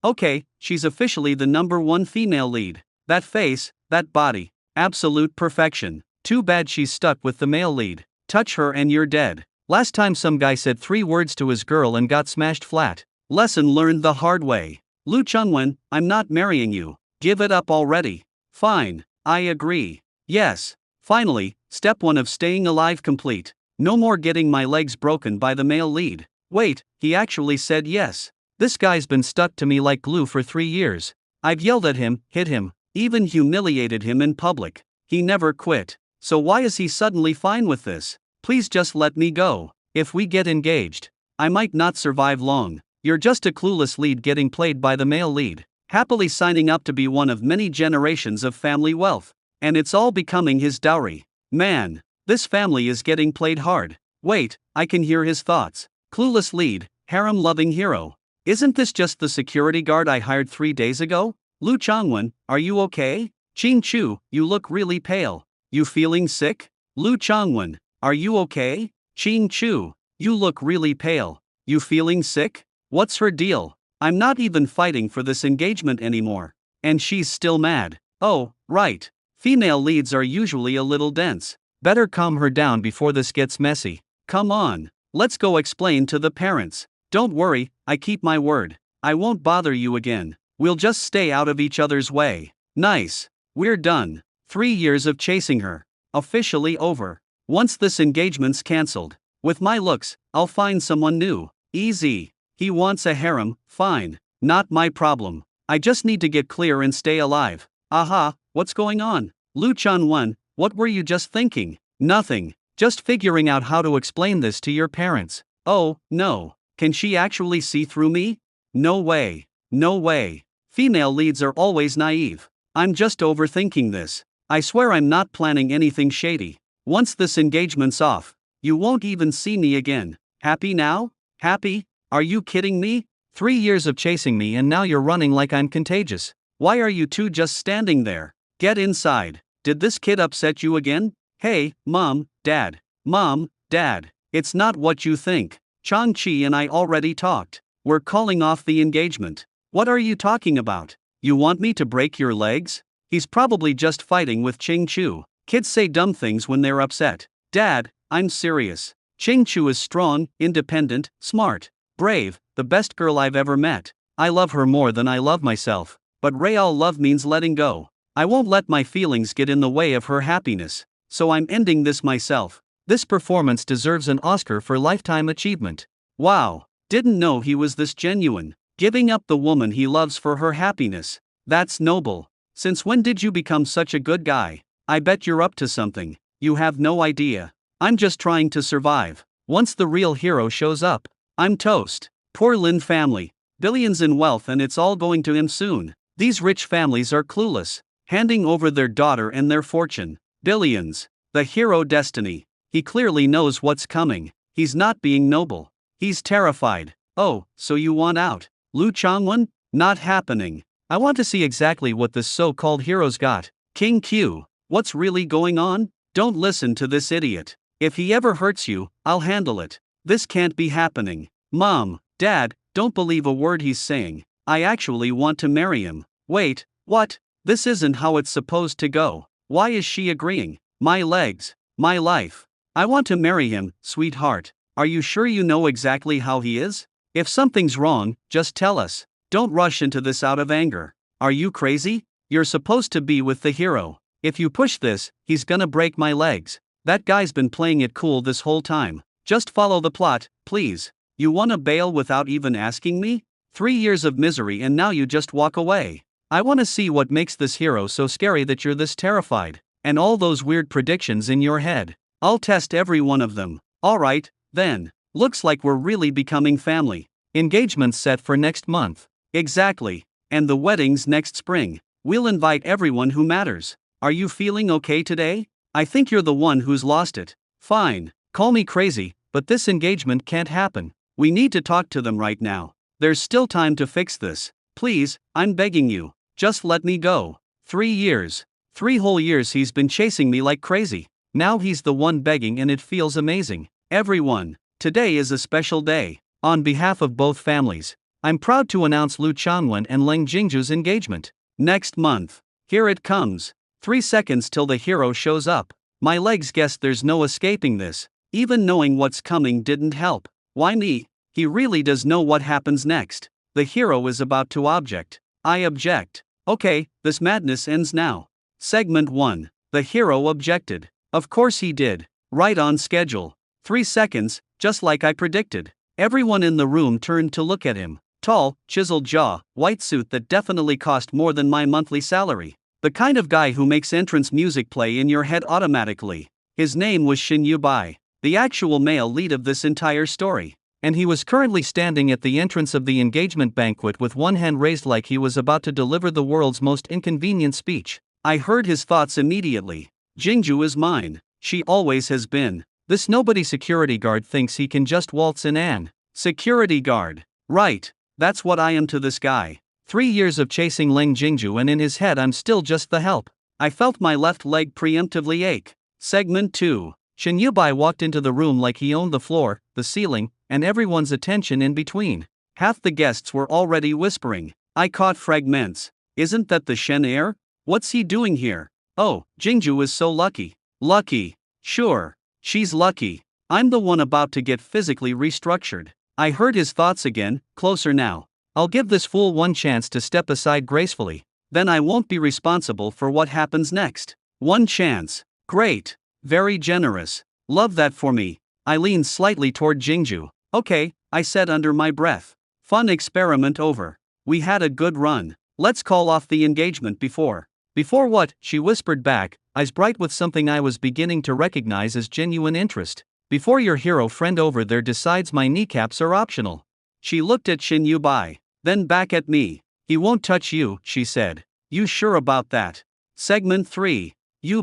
Okay, she's officially the #1 female lead. That face, that body, absolute perfection. Too bad she's stuck with the male lead. Touch her and you're dead. Last time some guy said 3 words to his girl and got smashed flat. Lesson learned the hard way. Lu Changwen, I'm not marrying you. Give it up already. Fine, I agree. Yes. Finally, step 1 of staying alive complete. No more getting my legs broken by the male lead. Wait, he actually said yes. This guy's been stuck to me like glue for 3 years. I've yelled at him, hit him, even humiliated him in public. He never quit. So why is he suddenly fine with this? Please just let me go. If we get engaged, I might not survive long. You're just a clueless lead getting played by the male lead, happily signing up to be one of many generations of family wealth. And it's all becoming his dowry. Man, this family is getting played hard. Wait, I can hear his thoughts. Clueless lead, harem-loving hero. Isn't this just the security guard I hired 3 days ago? Lu Changwen, are you okay? Jingju, you look really pale. You feeling sick? Lu Changwen, are you okay? Jingju, you look really pale. You feeling sick? What's her deal? I'm not even fighting for this engagement anymore. And she's still mad. Oh, right. Female leads are usually a little dense. Better calm her down before this gets messy. Come on, let's go explain to the parents. Don't worry, I keep my word. I won't bother you again. We'll just stay out of each other's way. Nice. We're done. 3 years of chasing her. Officially over. Once this engagement's cancelled, with my looks, I'll find someone new. Easy. He wants a harem, fine. Not my problem. I just need to get clear and stay alive. Aha, what's going on? Lu Changwen, what were you just thinking? Nothing. Just figuring out how to explain this to your parents. Oh, no. Can she actually see through me? No way. No way. Female leads are always naive. I'm just overthinking this. I swear I'm not planning anything shady. Once this engagement's off, you won't even see me again. Happy now? Happy? Are you kidding me? 3 years of chasing me and now you're running like I'm contagious. Why are you two just standing there? Get inside. Did this kid upset you again? Hey, Mom, Dad. Mom, Dad. It's not what you think. Chang-Chi and I already talked. We're calling off the engagement. What are you talking about? You want me to break your legs? He's probably just fighting with Ching-Chu. Kids say dumb things when they're upset. Dad, I'm serious. Ching-Chu is strong, independent, smart, brave, the best girl I've ever met. I love her more than I love myself. But real love means letting go. I won't let my feelings get in the way of her happiness. So I'm ending this myself. This performance deserves an Oscar for lifetime achievement. Wow, didn't know he was this genuine. Giving up the woman he loves for her happiness. That's noble. Since when did you become such a good guy? I bet you're up to something. You have no idea. I'm just trying to survive. Once the real hero shows up, I'm toast. Poor Lin family. Billions in wealth and it's all going to him soon. These rich families are clueless, handing over their daughter and their fortune. Billions. The hero destiny. He clearly knows what's coming. He's not being noble. He's terrified. Oh, so you want out? Lu Changwen? Not happening. I want to see exactly what this so-called hero's got. King Q. What's really going on? Don't listen to this idiot. If he ever hurts you, I'll handle it. This can't be happening. Mom, Dad, don't believe a word he's saying. I actually want to marry him. Wait, what? This isn't how it's supposed to go. Why is she agreeing? My legs. My life. I want to marry him, sweetheart. Are you sure you know exactly how he is? If something's wrong, just tell us. Don't rush into this out of anger. Are you crazy? You're supposed to be with the hero. If you push this, he's gonna break my legs. That guy's been playing it cool this whole time. Just follow the plot, please. You wanna bail without even asking me? 3 years of misery and now you just walk away. I wanna see what makes this hero so scary that you're this terrified. And all those weird predictions in your head. I'll test every one of them. Alright, then. Looks like we're really becoming family. Engagement's set for next month. Exactly. And the wedding's next spring. We'll invite everyone who matters. Are you feeling okay today? I think you're the one who's lost it. Fine. Call me crazy, but this engagement can't happen. We need to talk to them right now. There's still time to fix this. Please, I'm begging you. Just let me go. 3 years. 3 whole years he's been chasing me like crazy. Now he's the one begging and it feels amazing. Everyone, today is a special day. On behalf of both families, I'm proud to announce Lu Changwen and Leng Jingju's engagement. Next month. Here it comes. 3 seconds till the hero shows up. My legs guessed there's no escaping this. Even knowing what's coming didn't help. Why me? He really does know what happens next. The hero is about to object. I object. Okay, this madness ends now. Segment 1. The hero objected. Of course he did. Right on schedule. 3 seconds, just like I predicted. Everyone in the room turned to look at him. Tall, chiseled jaw, white suit that definitely cost more than my monthly salary. The kind of guy who makes entrance music play in your head automatically. His name was Xin Bai, the actual male lead of this entire story. And he was currently standing at the entrance of the engagement banquet with one hand raised like he was about to deliver the world's most inconvenient speech. I heard his thoughts immediately. Jingju is mine. She always has been. This nobody security guard thinks he can just waltz in an security guard. Right. That's what I am to this guy. 3 years of chasing Leng Jingju and in his head I'm still just the help. I felt my left leg preemptively ache. Segment 2. Xin Bai walked into the room like he owned the floor, the ceiling, and everyone's attention in between. Half the guests were already whispering. I caught fragments. Isn't that the Shen heir? What's he doing here? Oh, Jingju is so lucky. Lucky. Sure. She's lucky. I'm the one about to get physically restructured. I heard his thoughts again, closer now. I'll give this fool one chance to step aside gracefully. Then I won't be responsible for what happens next. One chance. Great. Very generous. Love that for me. I leaned slightly toward Jingju. Okay, I said under my breath. Fun experiment over. We had a good run. Let's call off the engagement before. Before what? She whispered back, eyes bright with something I was beginning to recognize as genuine interest. Before your hero friend over there decides my kneecaps are optional. She looked at Xin Bai, then back at me. He won't touch you, she said. You sure about that? Segment 3.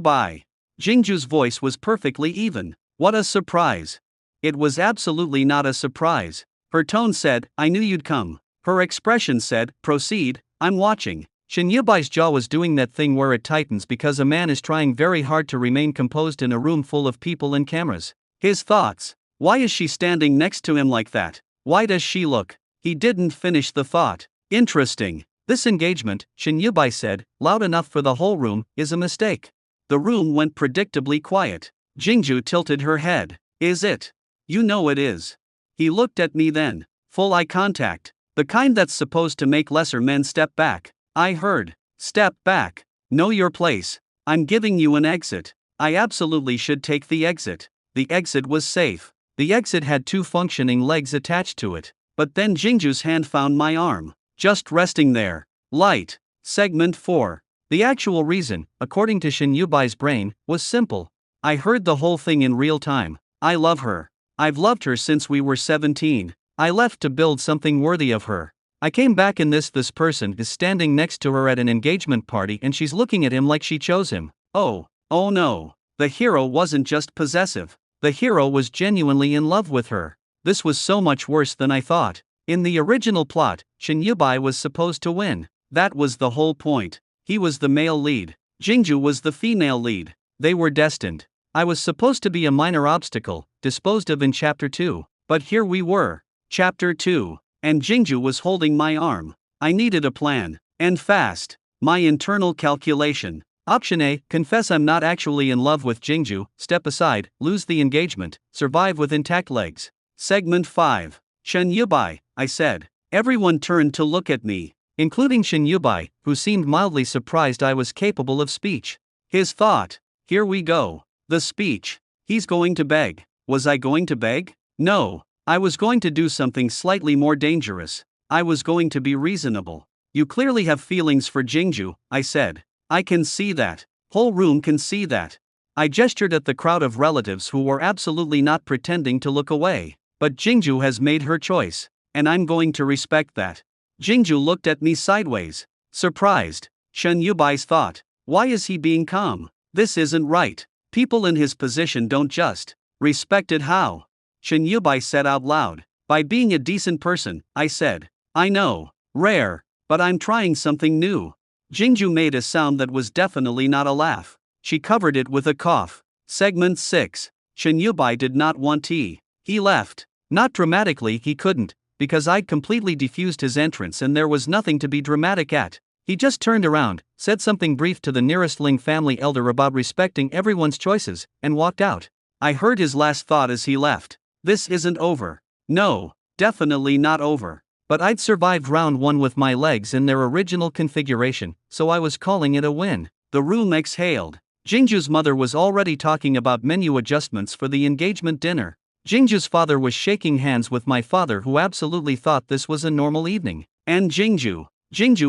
Bai. Jingju's voice was perfectly even. What a surprise. It was absolutely not a surprise. Her tone said, I knew you'd come. Her expression said, proceed, I'm watching. Xin Bai's jaw was doing that thing where it tightens because a man is trying very hard to remain composed in a room full of people and cameras. His thoughts. Why is she standing next to him like that? Why does she look? He didn't finish the thought. Interesting. This engagement, Xin Bai said, loud enough for the whole room, is a mistake. The room went predictably quiet. Jingju tilted her head. Is it? You know it is. He looked at me then. Full eye contact. The kind that's supposed to make lesser men step back. I heard. Step back. Know your place. I'm giving you an exit. I absolutely should take the exit. The exit was safe. The exit had 2 functioning legs attached to it. But then Jingju's hand found my arm. Just resting there. Light. Segment 4. The actual reason, according to Xin Bai's brain, was simple. I heard the whole thing in real time. I love her. I've loved her since we were 17. I left to build something worthy of her. I came back and this person is standing next to her at an engagement party and she's looking at him like she chose him. Oh no. The hero wasn't just possessive. The hero was genuinely in love with her. This was so much worse than I thought. In the original plot, Xin Bai was supposed to win. That was the whole point. He was the male lead. Jingju was the female lead. They were destined. I was supposed to be a minor obstacle, disposed of in Chapter 2. But here we were. Chapter 2. And Jingju was holding my arm. I needed a plan. And fast. My internal calculation. Option A, confess I'm not actually in love with Jingju, step aside, lose the engagement, survive with intact legs. Segment 5. Xin Bai, I said. Everyone turned to look at me, including Xin Bai, who seemed mildly surprised I was capable of speech. His thought. Here we go. The speech. He's going to beg. Was I going to beg? No. I was going to do something slightly more dangerous. I was going to be reasonable. You clearly have feelings for Jingju, I said. I can see that. Whole room can see that. I gestured at the crowd of relatives who were absolutely not pretending to look away. But Jingju has made her choice. And I'm going to respect that. Jingju looked at me sideways. Surprised. Xin Bai's thought. Why is he being calm? This isn't right. People in his position don't just respect it. How? Xin Bai said out loud. By being a decent person, I said. I know. Rare. But I'm trying something new. Jingju made a sound that was definitely not a laugh. She covered it with a cough. Segment 6. Xin Bai did not want tea. He left. Not dramatically, he couldn't. because I'd completely defused his entrance and there was nothing to be dramatic at. He just turned around, said something brief to the nearest Leng family elder about respecting everyone's choices, and walked out. I heard his last thought as he left. This isn't over. No, definitely not over. But I'd survived round 1 with my legs in their original configuration, so I was calling it a win. The room exhaled. Jingju's mother was already talking about menu adjustments for the engagement dinner. Jingju's father was shaking hands with my father, who absolutely thought this was a normal evening. And Jingju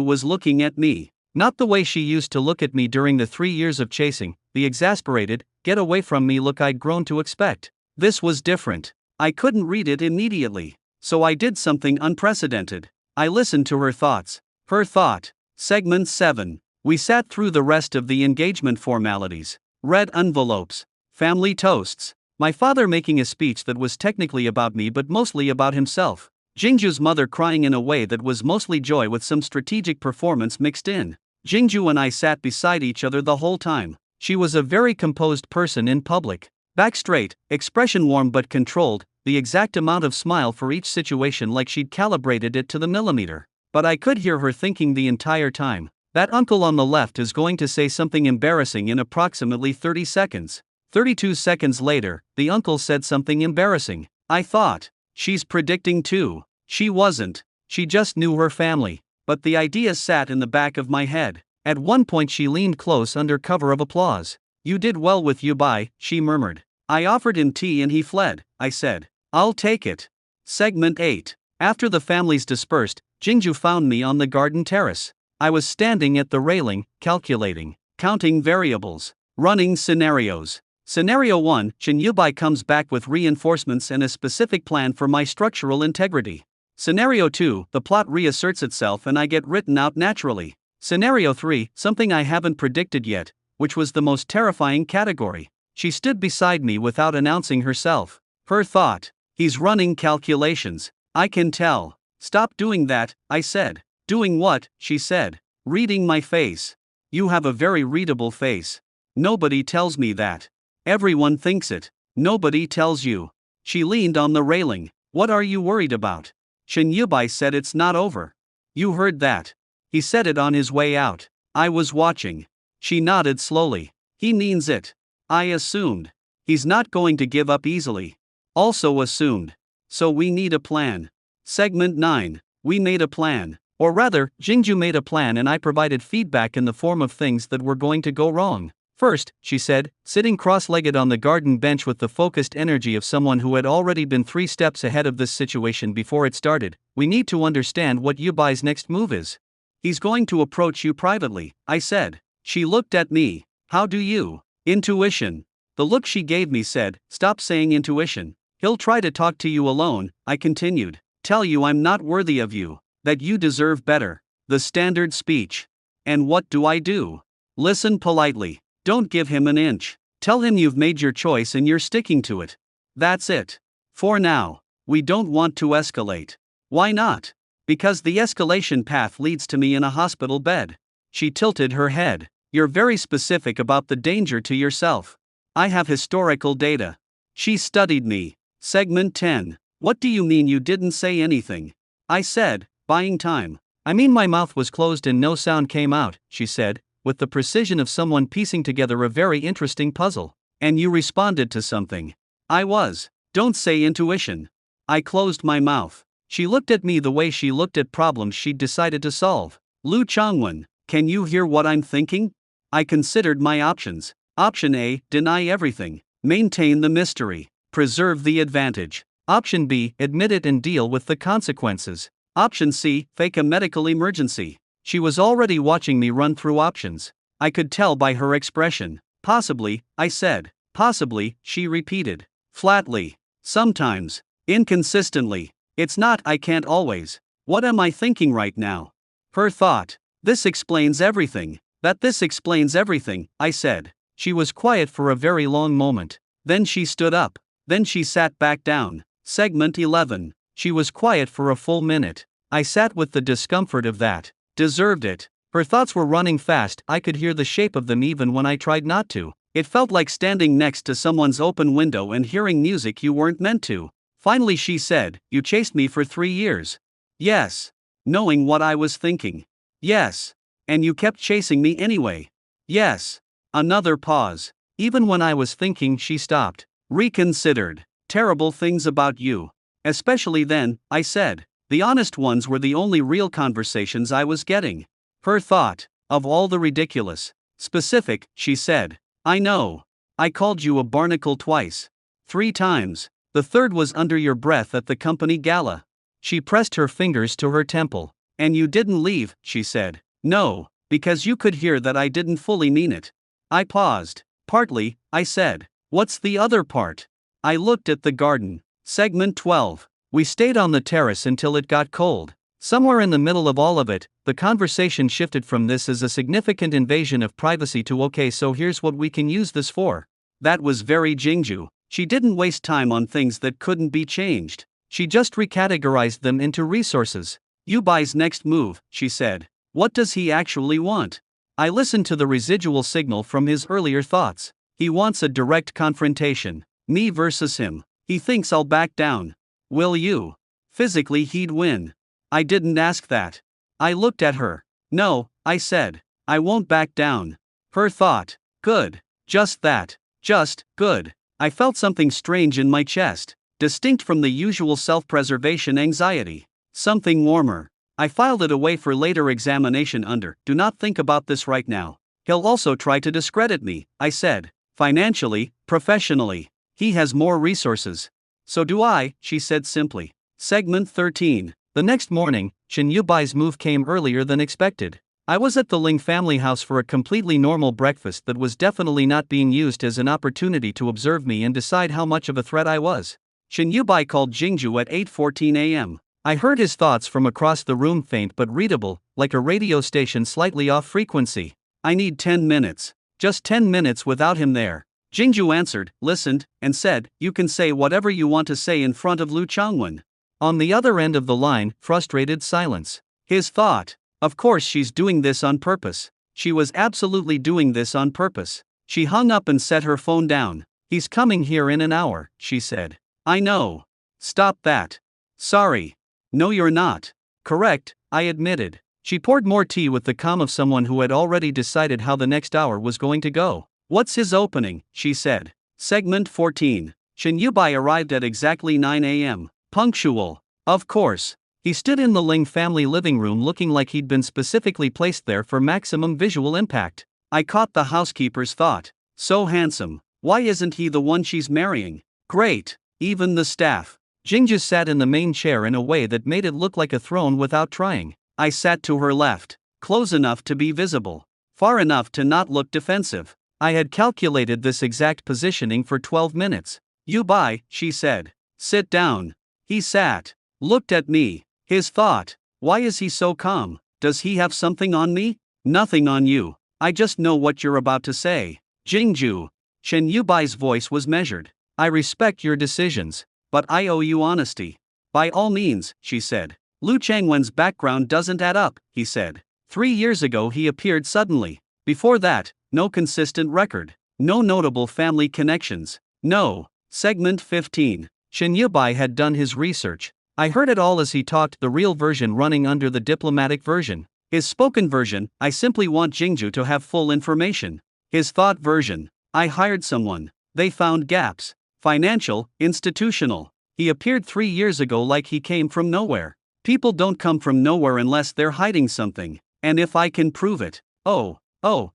was looking at me. Not the way she used to look at me during the 3 years of chasing, the exasperated, get away from me look I'd grown to expect. This was different. I couldn't read it immediately. So I did something unprecedented. I listened to her thoughts. Her thought. Segment 7. We sat through the rest of the engagement formalities. Red envelopes. Family toasts. My father making a speech that was technically about me but mostly about himself. Jingju's mother crying in a way that was mostly joy with some strategic performance mixed in. Jingju and I sat beside each other the whole time. She was a very composed person in public. Back straight, expression warm but controlled, the exact amount of smile for each situation like she'd calibrated it to the millimeter. But I could hear her thinking the entire time, that uncle on the left is going to say something embarrassing in approximately 30 seconds. 32 seconds later, the uncle said something embarrassing. I thought, she's predicting too. She wasn't. She just knew her family. But the idea sat in the back of my head. At one point she leaned close under cover of applause. You did well with Yubai, she murmured. I offered him tea and he fled, I said. I'll take it. Segment 8. After the families dispersed, Jingju found me on the garden terrace. I was standing at the railing, calculating, counting variables, running scenarios. Scenario 1, Chen Yubai comes back with reinforcements and a specific plan for my structural integrity. Scenario 2, the plot reasserts itself and I get written out naturally. Scenario 3, something I haven't predicted yet, which was the most terrifying category. She stood beside me without announcing herself. Her thought. He's running calculations. I can tell. Stop doing that, I said. Doing what? She said. Reading my face. You have a very readable face. Nobody tells me that. Everyone thinks it. Nobody tells you. She leaned on the railing. What are you worried about? Chen Yubai said it's not over. You heard that. He said it on his way out. I was watching. She nodded slowly. He means it. I assumed. He's not going to give up easily. Also assumed. So we need a plan. Segment 9. We made a plan. Or rather, Jingju made a plan and I provided feedback in the form of things that were going to go wrong. First, she said, sitting cross-legged on the garden bench with the focused energy of someone who had already been 3 steps ahead of this situation before it started, we need to understand what Yubai's next move is. He's going to approach you privately, I said. She looked at me. How do you? Intuition. The look she gave me said, stop saying intuition. He'll try to talk to you alone, I continued. Tell you I'm not worthy of you. That you deserve better. The standard speech. And what do I do? Listen politely. Don't give him an inch. Tell him you've made your choice and you're sticking to it. That's it. For now. We don't want to escalate. Why not? Because the escalation path leads to me in a hospital bed. She tilted her head. You're very specific about the danger to yourself. I have historical data. She studied me. Segment 10. What do you mean you didn't say anything? I said, buying time. I mean my mouth was closed and no sound came out, she said, with the precision of someone piecing together a very interesting puzzle. And you responded to something. I was. Don't say intuition. I closed my mouth. She looked at me the way she looked at problems she'd decided to solve. Lu Changwen, can you hear what I'm thinking? I considered my options. Option A, deny everything. Maintain the mystery. Preserve the advantage. Option B, admit it and deal with the consequences. Option C, fake a medical emergency. She was already watching me run through options. I could tell by her expression. Possibly, I said. Possibly, she repeated. Flatly. Sometimes. Inconsistently. It's not I can't always. What am I thinking right now? Her thought. This explains everything. That this explains everything, I said. She was quiet for a very long moment. Then she stood up. Then she sat back down. Segment 11. She was quiet for a full minute. I sat with the discomfort of that. Deserved it. Her thoughts were running fast. I could hear the shape of them even when I tried not to. It felt like standing next to someone's open window and hearing music you weren't meant to. Finally she said, "You chased me for 3 years." "Yes." Knowing what I was thinking. "Yes." "And you kept chasing me anyway." "Yes." Another pause. Even when I was thinking, she stopped. Reconsidered. "Terrible things about you. Especially then," I said. The honest ones were the only real conversations I was getting. Her thought. "Of all the ridiculous." "Specific," she said. "I know. I called you a barnacle twice. 3 times. The third was under your breath at the company gala." She pressed her fingers to her temple. "And you didn't leave," she said. "No, because you could hear that I didn't fully mean it." I paused. "Partly," I said. "What's the other part?" I looked at the garden. Segment 12. We stayed on the terrace until it got cold. Somewhere in the middle of all of it, the conversation shifted from "this is a significant invasion of privacy" to "okay, so here's what we can use this for." That was very Jingju. She didn't waste time on things that couldn't be changed. She just recategorized them into resources. "Yubai's next move," she said. "What does he actually want?" I listened to the residual signal from his earlier thoughts. He wants a direct confrontation. Me versus him. He thinks I'll back down. Will you? Physically, he'd win. I didn't ask that. I looked at her. "No," I said. "I won't back down." Her thought. "Good. Just that. Just, good." I felt something strange in my chest, distinct from the usual self-preservation anxiety. Something warmer. I filed it away for later examination under "Do not think about this right now." "He'll also try to discredit me," I said. "Financially, professionally. He has more resources." "So do I," she said simply. Segment 13. The next morning, Shin Yubai's move came earlier than expected. I was at the Leng family house for a completely normal breakfast that was definitely not being used as an opportunity to observe me and decide how much of a threat I was. Shin Yubai called Jingju at 8:14 a.m. I heard his thoughts from across the room, faint but readable, like a radio station slightly off frequency. "I need 10 minutes. Just 10 minutes without him there." Jingju answered, listened, and said, "You can say whatever you want to say in front of Lu Changwen." On the other end of the line, frustrated silence. His thought. Of course she's doing this on purpose. She was absolutely doing this on purpose. She hung up and set her phone down. "He's coming here in an hour," she said. "I know. Stop that." "Sorry." "No, you're not." "Correct," I admitted. She poured more tea with the calm of someone who had already decided how the next hour was going to go. "What's his opening?" she said. Segment 14. Shin Yubai arrived at exactly 9 a.m. Punctual. Of course. He stood in the Leng family living room looking like he'd been specifically placed there for maximum visual impact. I caught the housekeeper's thought. "So handsome. Why isn't he the one she's marrying?" Great. Even the staff. Jingju sat in the main chair in a way that made it look like a throne without trying. I sat to her left. Close enough to be visible. Far enough to not look defensive. I had calculated this exact positioning for 12 minutes. "Yubai," she said. "Sit down." He sat. Looked at me. His thought. "Why is he so calm? Does he have something on me?" "Nothing on you. I just know what you're about to say." "Jingju." Shin Yubai's voice was measured. "I respect your decisions. But I owe you honesty." "By all means," she said. "Lu Changwen's background doesn't add up," he said. 3 years ago he appeared suddenly. Before that, no consistent record. No notable family connections. No. Segment 15. Shin Yubai had done his research. I heard it all as he talked, the real version running under the diplomatic version. His spoken version, "I simply want Jingju to have full information." His thought version, "I hired someone. They found gaps. Financial, institutional. He appeared 3 years ago like he came from nowhere. People don't come from nowhere unless they're hiding something. And if I can prove it, oh,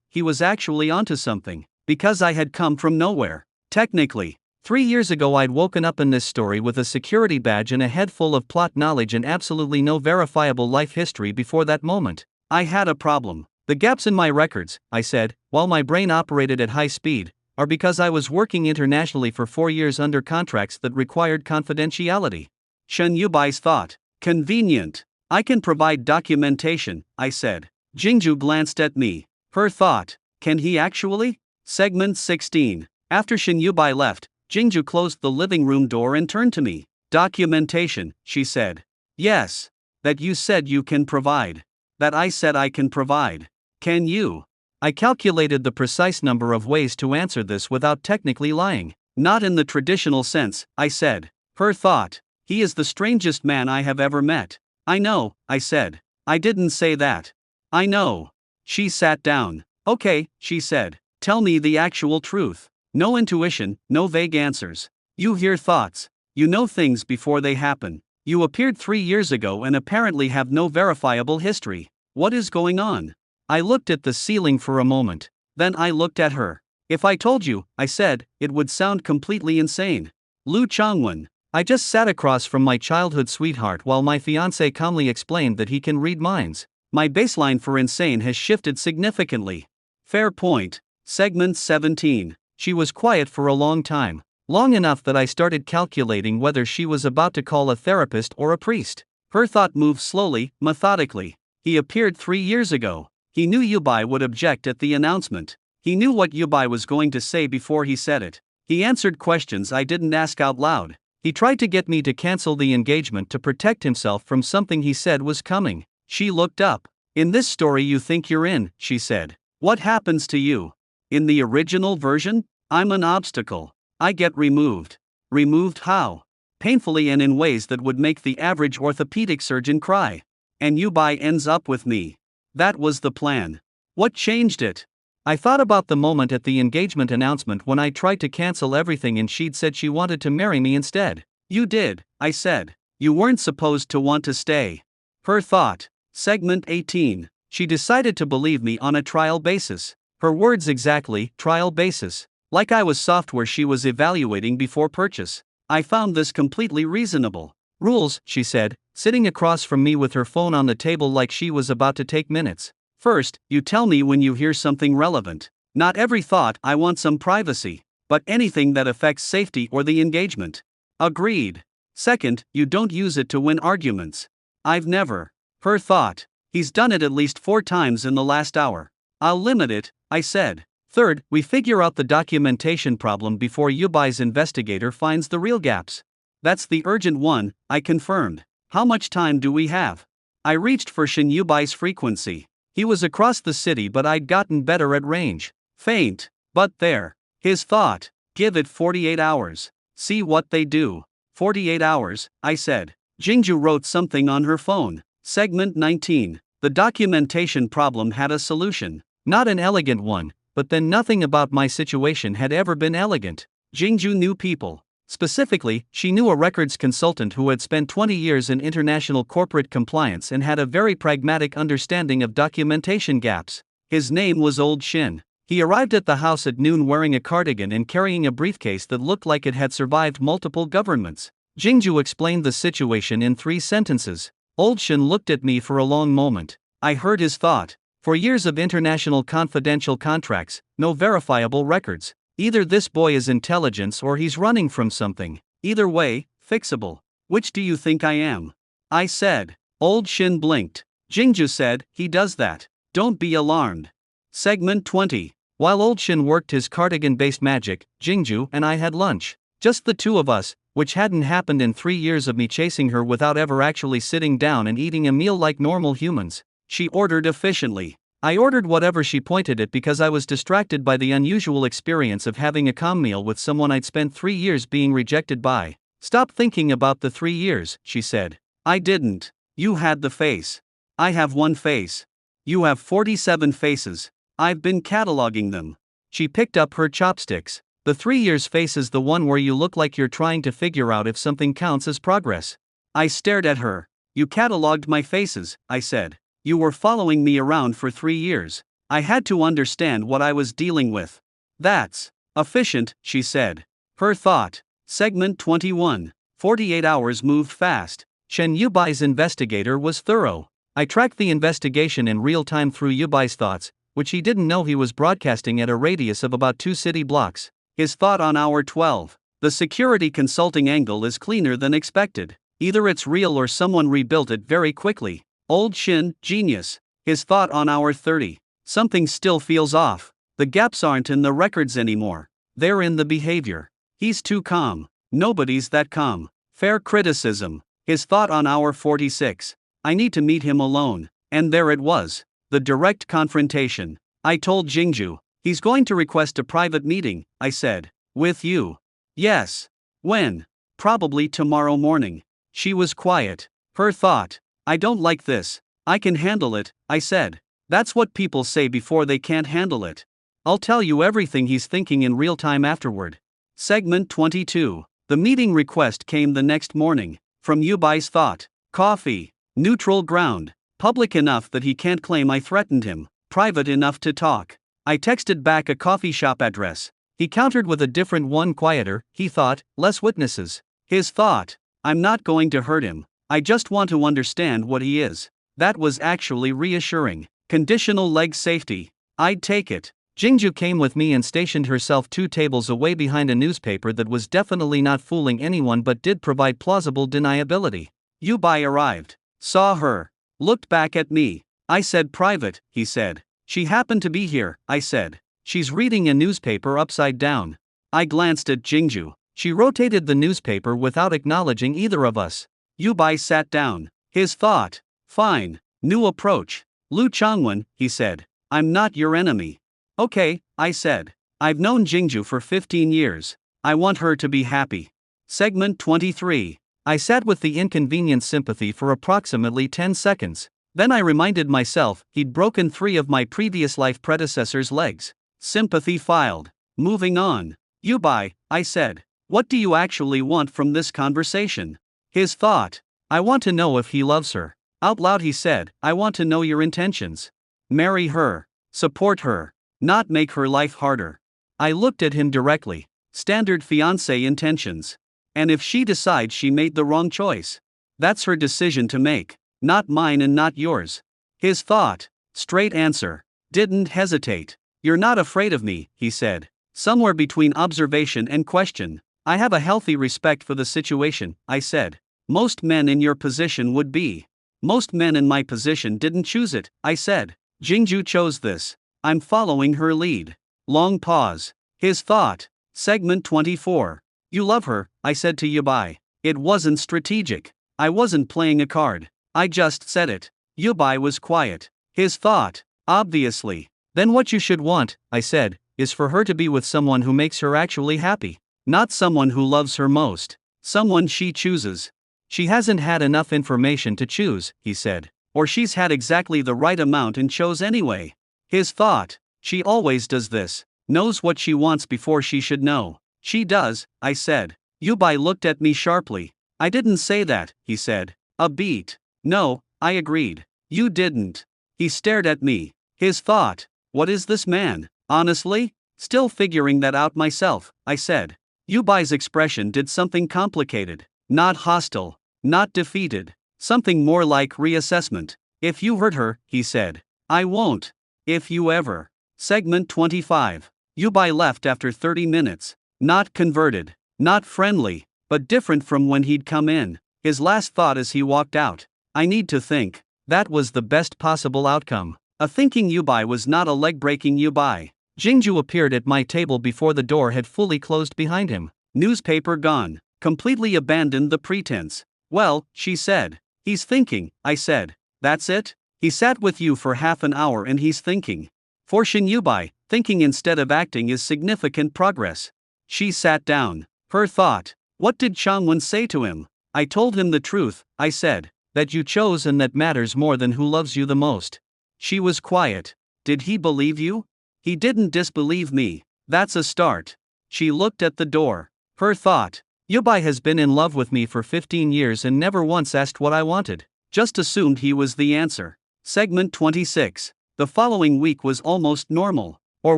he was actually onto something. Because I had come from nowhere. Technically. 3 years ago I'd woken up in this story with a security badge and a head full of plot knowledge and absolutely no verifiable life history before that moment. I had a problem. The gaps in my records," I said, while my brain operated at high speed, "are because I was working internationally for 4 years under contracts that required confidentiality." Shin Yubai's thought. "Convenient. I can provide documentation," I said. Jingju glanced at me. Her thought. "Can he actually?" Segment 16. After Shin Yubai left, Jingju closed the living room door and turned to me. "Documentation," she said. "Yes. That you said you can provide. That I said I can provide. Can you?" I calculated the precise number of ways to answer this without technically lying. "Not in the traditional sense," I said. Her thought. He is the strangest man I have ever met. I know, I said. I didn't say that. I know. She sat down. Okay, she said. Tell me the actual truth. No intuition, no vague answers. You hear thoughts. You know things before they happen. You appeared 3 years ago and apparently have no verifiable history. What is going on? I looked at the ceiling for a moment. Then I looked at her. If I told you, I said, it would sound completely insane. Lu Changwen. I just sat across from my childhood sweetheart while my fiancé calmly explained that he can read minds. My baseline for insane has shifted significantly. Fair point. Segment 17. She was quiet for a long time. Long enough that I started calculating whether she was about to call a therapist or a priest. Her thought moved slowly, methodically. He appeared 3 years ago. He knew Yubai would object at the announcement. He knew what Yubai was going to say before he said it. He answered questions I didn't ask out loud. He tried to get me to cancel the engagement to protect himself from something he said was coming. She looked up. In this story you think you're in, she said. What happens to you? In the original version, I'm an obstacle. I get removed. Removed how? Painfully and in ways that would make the average orthopedic surgeon cry. And Yubai ends up with me. That was the plan. What changed it? I thought about the moment at the engagement announcement when I tried to cancel everything and she'd said she wanted to marry me instead. You did, I said. You weren't supposed to want to stay. Her thought. Segment 18. She decided to believe me on a trial basis. Her words exactly, trial basis. Like I was software she was evaluating before purchase. I found this completely reasonable. Rules, she said, sitting across from me with her phone on the table like she was about to take minutes. First, you tell me when you hear something relevant. Not every thought, I want some privacy. But anything that affects safety or the engagement. Agreed. Second, you don't use it to win arguments. I've never. Her thought. He's done it at least 4 times in the last hour. I'll limit it, I said. Third, we figure out the documentation problem before Yubai's investigator finds the real gaps. That's the urgent one, I confirmed. How much time do we have? I reached for Shin Yubai's frequency. He was across the city but I'd gotten better at range. Faint. But there. His thought. Give it 48 hours. See what they do. 48 hours, I said. Jingju wrote something on her phone. Segment 19. The documentation problem had a solution. Not an elegant one, but then nothing about my situation had ever been elegant. Jingju knew people. Specifically, she knew a records consultant who had spent 20 years in international corporate compliance and had a very pragmatic understanding of documentation gaps. His name was Old Shin. He arrived at the house at noon wearing a cardigan and carrying a briefcase that looked like it had survived multiple governments. Jingju explained the situation in 3 sentences. Old Shin looked at me for a long moment. I heard his thought. For years of international confidential contracts, no verifiable records. Either this boy is intelligence or he's running from something. Either way, fixable. Which do you think I am? I said. Old Shin blinked. Jingju said, he does that. Don't be alarmed. Segment 20. While Old Shin worked his cardigan-based magic, Jingju and I had lunch. Just the 2 of us, which hadn't happened in 3 years of me chasing her without ever actually sitting down and eating a meal like normal humans. She ordered efficiently. I ordered whatever she pointed at because I was distracted by the unusual experience of having a calm meal with someone I'd spent 3 years being rejected by. Stop thinking about the 3 years, she said. I didn't. You had the face. I have 1 face. You have 47 faces. I've been cataloging them. She picked up her chopsticks. The 3 years face is the one where you look like you're trying to figure out if something counts as progress. I stared at her. You cataloged my faces, I said. You were following me around for 3 years. I had to understand what I was dealing with. That's efficient, she said. Her thought. Segment 21. 48 hours moved fast. Shen Yubai's investigator was thorough. I tracked the investigation in real time through Yubai's thoughts, which he didn't know he was broadcasting at a radius of about 2 city blocks. His thought on hour 12. The security consulting angle is cleaner than expected. Either it's real or someone rebuilt it very quickly. Old Shin, genius. His thought on hour 30. Something still feels off. The gaps aren't in the records anymore. They're in the behavior. He's too calm. Nobody's that calm. Fair criticism. His thought on hour 46. I need to meet him alone. And there it was. The direct confrontation. I told Jingju. He's going to request a private meeting, I said. With you. Yes. When? Probably tomorrow morning. She was quiet. Her thought. I don't like this. I can handle it, I said. That's what people say before they can't handle it. I'll tell you everything he's thinking in real time afterward. Segment 22. The meeting request came the next morning. From Yubai's thought. Coffee. Neutral ground. Public enough that he can't claim I threatened him. Private enough to talk. I texted back a coffee shop address. He countered with a different one, quieter, he thought, less witnesses. His thought. I'm not going to hurt him. I just want to understand what he is. That was actually reassuring. Conditional leg safety. I'd take it. Jingju came with me and stationed herself 2 tables away behind a newspaper that was definitely not fooling anyone but did provide plausible deniability. Yubai arrived. Saw her. Looked back at me. I said private, he said. She happened to be here, I said. She's reading a newspaper upside down. I glanced at Jingju. She rotated the newspaper without acknowledging either of us. Yubai sat down. His thought. Fine. New approach. Lu Changwen, he said. I'm not your enemy. Okay, I said. I've known Jingju for 15 years. I want her to be happy. Segment 23. I sat with the inconvenient sympathy for approximately 10 seconds. Then I reminded myself he'd broken 3 of my previous life predecessors' legs. Sympathy filed. Moving on. Yubai, I said. What do you actually want from this conversation? His thought. I want to know if he loves her. Out loud he said, I want to know your intentions. Marry her. Support her. Not make her life harder. I looked at him directly. Standard fiancé intentions. And if she decides she made the wrong choice? That's her decision to make. Not mine and not yours. His thought. Straight answer. Didn't hesitate. You're not afraid of me, he said. Somewhere between observation and question. I have a healthy respect for the situation, I said. Most men in your position would be. Most men in my position didn't choose it, I said. Jingju chose this. I'm following her lead. Long pause. His thought. Segment 24. You love her, I said to Yubai. It wasn't strategic. I wasn't playing a card. I just said it. Yubai was quiet. His thought. Obviously. Then what you should want, I said, is for her to be with someone who makes her actually happy. Not someone who loves her most. Someone she chooses. She hasn't had enough information to choose, he said. Or she's had exactly the right amount and chose anyway. His thought. She always does this. Knows what she wants before she should know. She does, I said. Yubai looked at me sharply. I didn't say that, he said. A beat. No, I agreed. You didn't. He stared at me. His thought. What is this man? Honestly? Still figuring that out myself, I said. Yubai's expression did something complicated. Not hostile. Not defeated. Something more like reassessment. If you hurt her, he said. I won't. If you ever. Segment 25. Yubai left after 30 minutes. Not converted. Not friendly. But different from when he'd come in. His last thought as he walked out. I need to think. That was the best possible outcome. A thinking Yubai was not a leg-breaking Yubai. Jingju appeared at my table before the door had fully closed behind him. Newspaper gone. Completely abandoned the pretense. Well, she said. He's thinking, I said. That's it? He sat with you for half an hour and he's thinking. For Shin Yubai, thinking instead of acting is significant progress. She sat down. Her thought. What did Changwen say to him? I told him the truth, I said. That you chose and that matters more than who loves you the most. She was quiet. Did he believe you? He didn't disbelieve me. That's a start. She looked at the door. Her thought. Yubai has been in love with me for 15 years and never once asked what I wanted. Just assumed he was the answer. Segment 26. The following week was almost normal. Or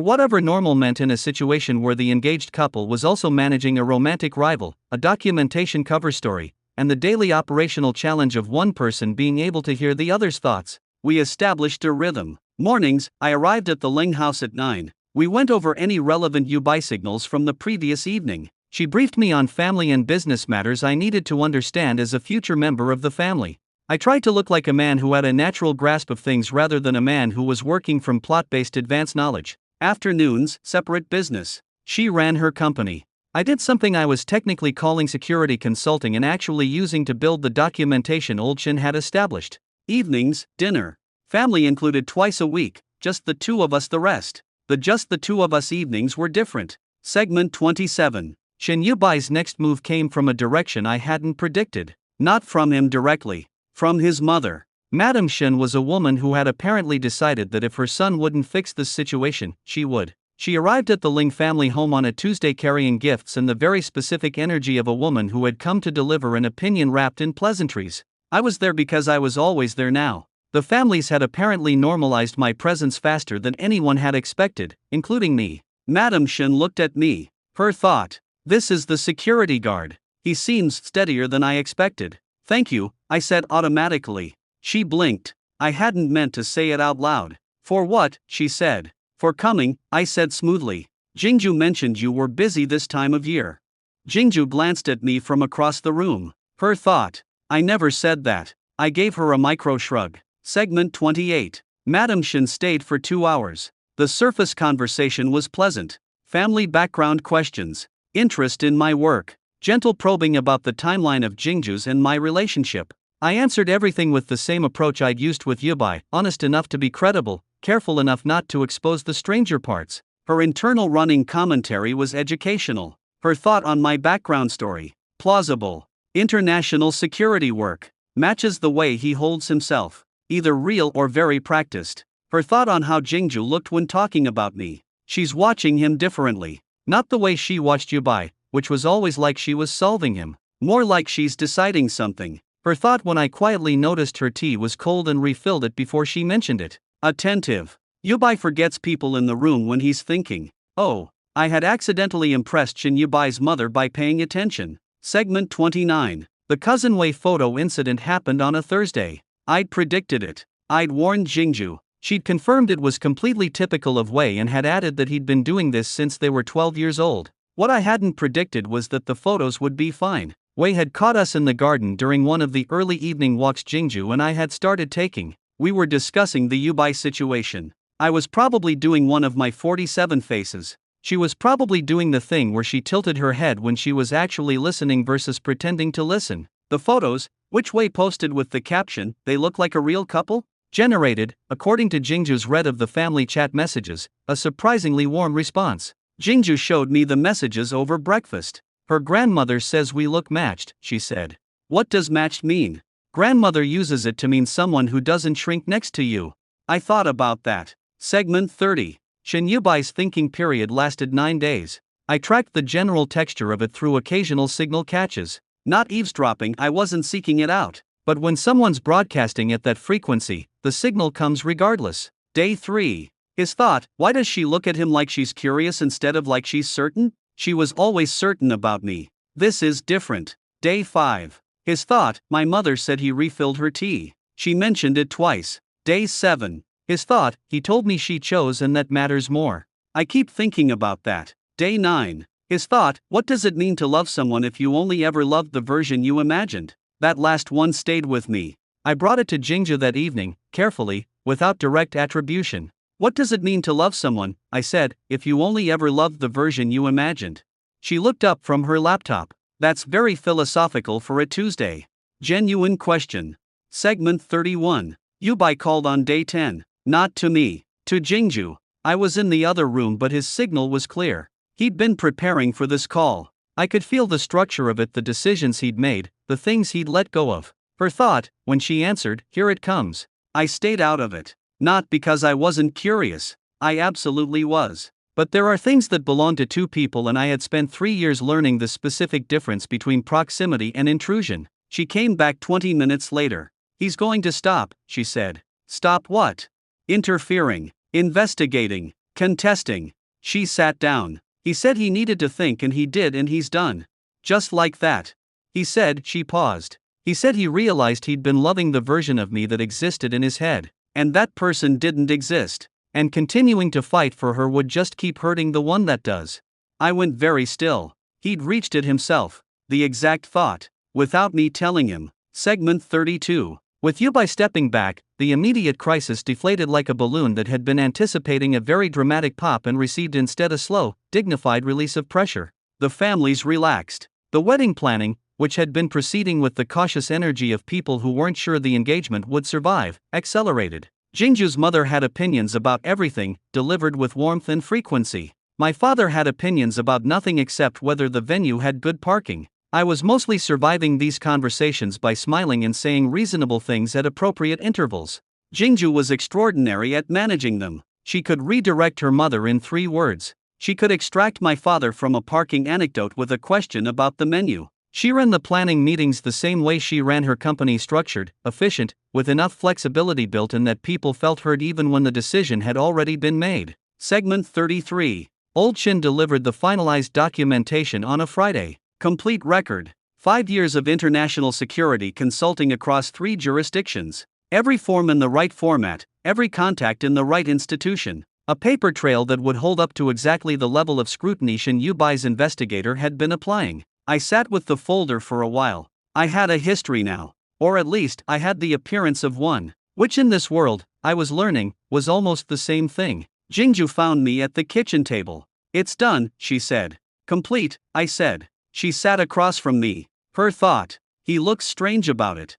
whatever normal meant in a situation where the engaged couple was also managing a romantic rival, a documentation cover story, and the daily operational challenge of one person being able to hear the other's thoughts. We established a rhythm. Mornings, I arrived at the Leng house at 9. We went over any relevant Yubai signals from the previous evening. She briefed me on family and business matters I needed to understand as a future member of the family. I tried to look like a man who had a natural grasp of things rather than a man who was working from plot-based advanced knowledge. Afternoons, separate business. She ran her company. I did something I was technically calling security consulting and actually using to build the documentation Old Shin had established. Evenings, dinner. Family included twice a week, just the two of us the rest. The just the two of us evenings were different. Segment 27. Shen Yubai's next move came from a direction I hadn't predicted. Not from him directly. From his mother. Madame Shen was a woman who had apparently decided that if her son wouldn't fix this situation, she would. She arrived at the Leng family home on a Tuesday carrying gifts and the very specific energy of a woman who had come to deliver an opinion wrapped in pleasantries. I was there because I was always there now. The families had apparently normalized my presence faster than anyone had expected, including me. Madame Shen looked at me. Her thought. This is the security guard. He seems steadier than I expected. Thank you, I said automatically. She blinked. I hadn't meant to say it out loud. For what, she said. For coming, I said smoothly. Jingju mentioned you were busy this time of year. Jingju glanced at me from across the room. Her thought. I never said that. I gave her a micro shrug. Segment 28. Madame Shen stayed for 2 hours. The surface conversation was pleasant. Family background questions. Interest in my work. Gentle probing about the timeline of Jingju's and my relationship. I answered everything with the same approach I'd used with Yubai, honest enough to be credible, careful enough not to expose the stranger parts. Her internal running commentary was educational. Her thought on my background story. Plausible. International security work. Matches the way he holds himself. Either real or very practiced. Her thought on how Jingju looked when talking about me. She's watching him differently. Not the way she watched Yubai, which was always like she was solving him. More like she's deciding something. Her thought when I quietly noticed her tea was cold and refilled it before she mentioned it. Attentive. Yubai forgets people in the room when he's thinking. Oh, I had accidentally impressed Shin Yubai's mother by paying attention. Segment 29. The cousin Wei photo incident happened on a Thursday. I'd predicted it. I'd warned Jingju. She'd confirmed it was completely typical of Wei and had added that he'd been doing this since they were 12 years old. What I hadn't predicted was that the photos would be fine. Wei had caught us in the garden during one of the early evening walks Jingju and I had started taking. We were discussing the Yubai situation. I was probably doing one of my 47 faces. She was probably doing the thing where she tilted her head when she was actually listening versus pretending to listen. The photos, which Wei posted with the caption, "They look like a real couple?" generated, according to Jingju's read of the family chat messages, a surprisingly warm response. Jingju showed me the messages over breakfast. Her grandmother says we look matched, she said. What does matched mean? Grandmother uses it to mean someone who doesn't shrink next to you. I thought about that. Segment 30. Shen Yubai's thinking period lasted 9 days. I tracked the general texture of it through occasional signal catches. Not eavesdropping, I wasn't seeking it out. But when someone's broadcasting at that frequency, the signal comes regardless. Day 3. His thought, why does she look at him like she's curious instead of like she's certain? She was always certain about me. This is different. Day 5. His thought, my mother said he refilled her tea. She mentioned it twice. Day 7. His thought, he told me she chose and that matters more. I keep thinking about that. Day 9. His thought, what does it mean to love someone if you only ever loved the version you imagined? That last one stayed with me. I brought it to Jingju that evening, carefully, without direct attribution. What does it mean to love someone, I said, if you only ever loved the version you imagined? She looked up from her laptop. That's very philosophical for a Tuesday. Genuine question. Segment 31. Yubai called on day 10. Not to me. To Jingju. I was in the other room but his signal was clear. He'd been preparing for this call. I could feel the structure of it, the decisions he'd made, the things he'd let go of. Her thought, when she answered, here it comes. I stayed out of it. Not because I wasn't curious. I absolutely was. But there are things that belong to two people and I had spent 3 years learning the specific difference between proximity and intrusion. She came back 20 minutes later. He's going to stop, she said. Stop what? Interfering, investigating, contesting. She sat down. He said he needed to think and he did and he's done. Just like that. He said, she paused. He said he realized he'd been loving the version of me that existed in his head. And that person didn't exist. And continuing to fight for her would just keep hurting the one that does. I went very still. He'd reached it himself. The exact thought. Without me telling him. Segment 32. With Yubai stepping back, the immediate crisis deflated like a balloon that had been anticipating a very dramatic pop and received instead a slow, dignified release of pressure. The families relaxed. The wedding planning, which had been proceeding with the cautious energy of people who weren't sure the engagement would survive, accelerated. Jingju's mother had opinions about everything, delivered with warmth and frequency. My father had opinions about nothing except whether the venue had good parking. I was mostly surviving these conversations by smiling and saying reasonable things at appropriate intervals. Jingju was extraordinary at managing them. She could redirect her mother in 3 words. She could extract my father from a parking anecdote with a question about the menu. She ran the planning meetings the same way she ran her company, structured, efficient, with enough flexibility built in that people felt heard even when the decision had already been made. Segment 33. Old Shin delivered the finalized documentation on a Friday. Complete record. 5 years of international security consulting across 3 jurisdictions. Every form in the right format, every contact in the right institution. A paper trail that would hold up to exactly the level of scrutiny Shin Yubai's investigator had been applying. I sat with the folder for a while. I had a history now. Or at least, I had the appearance of one. Which in this world, I was learning, was almost the same thing. Jingju found me at the kitchen table. "It's done," she said. "Complete," I said. She sat across from me. Her thought. "He looks strange about it."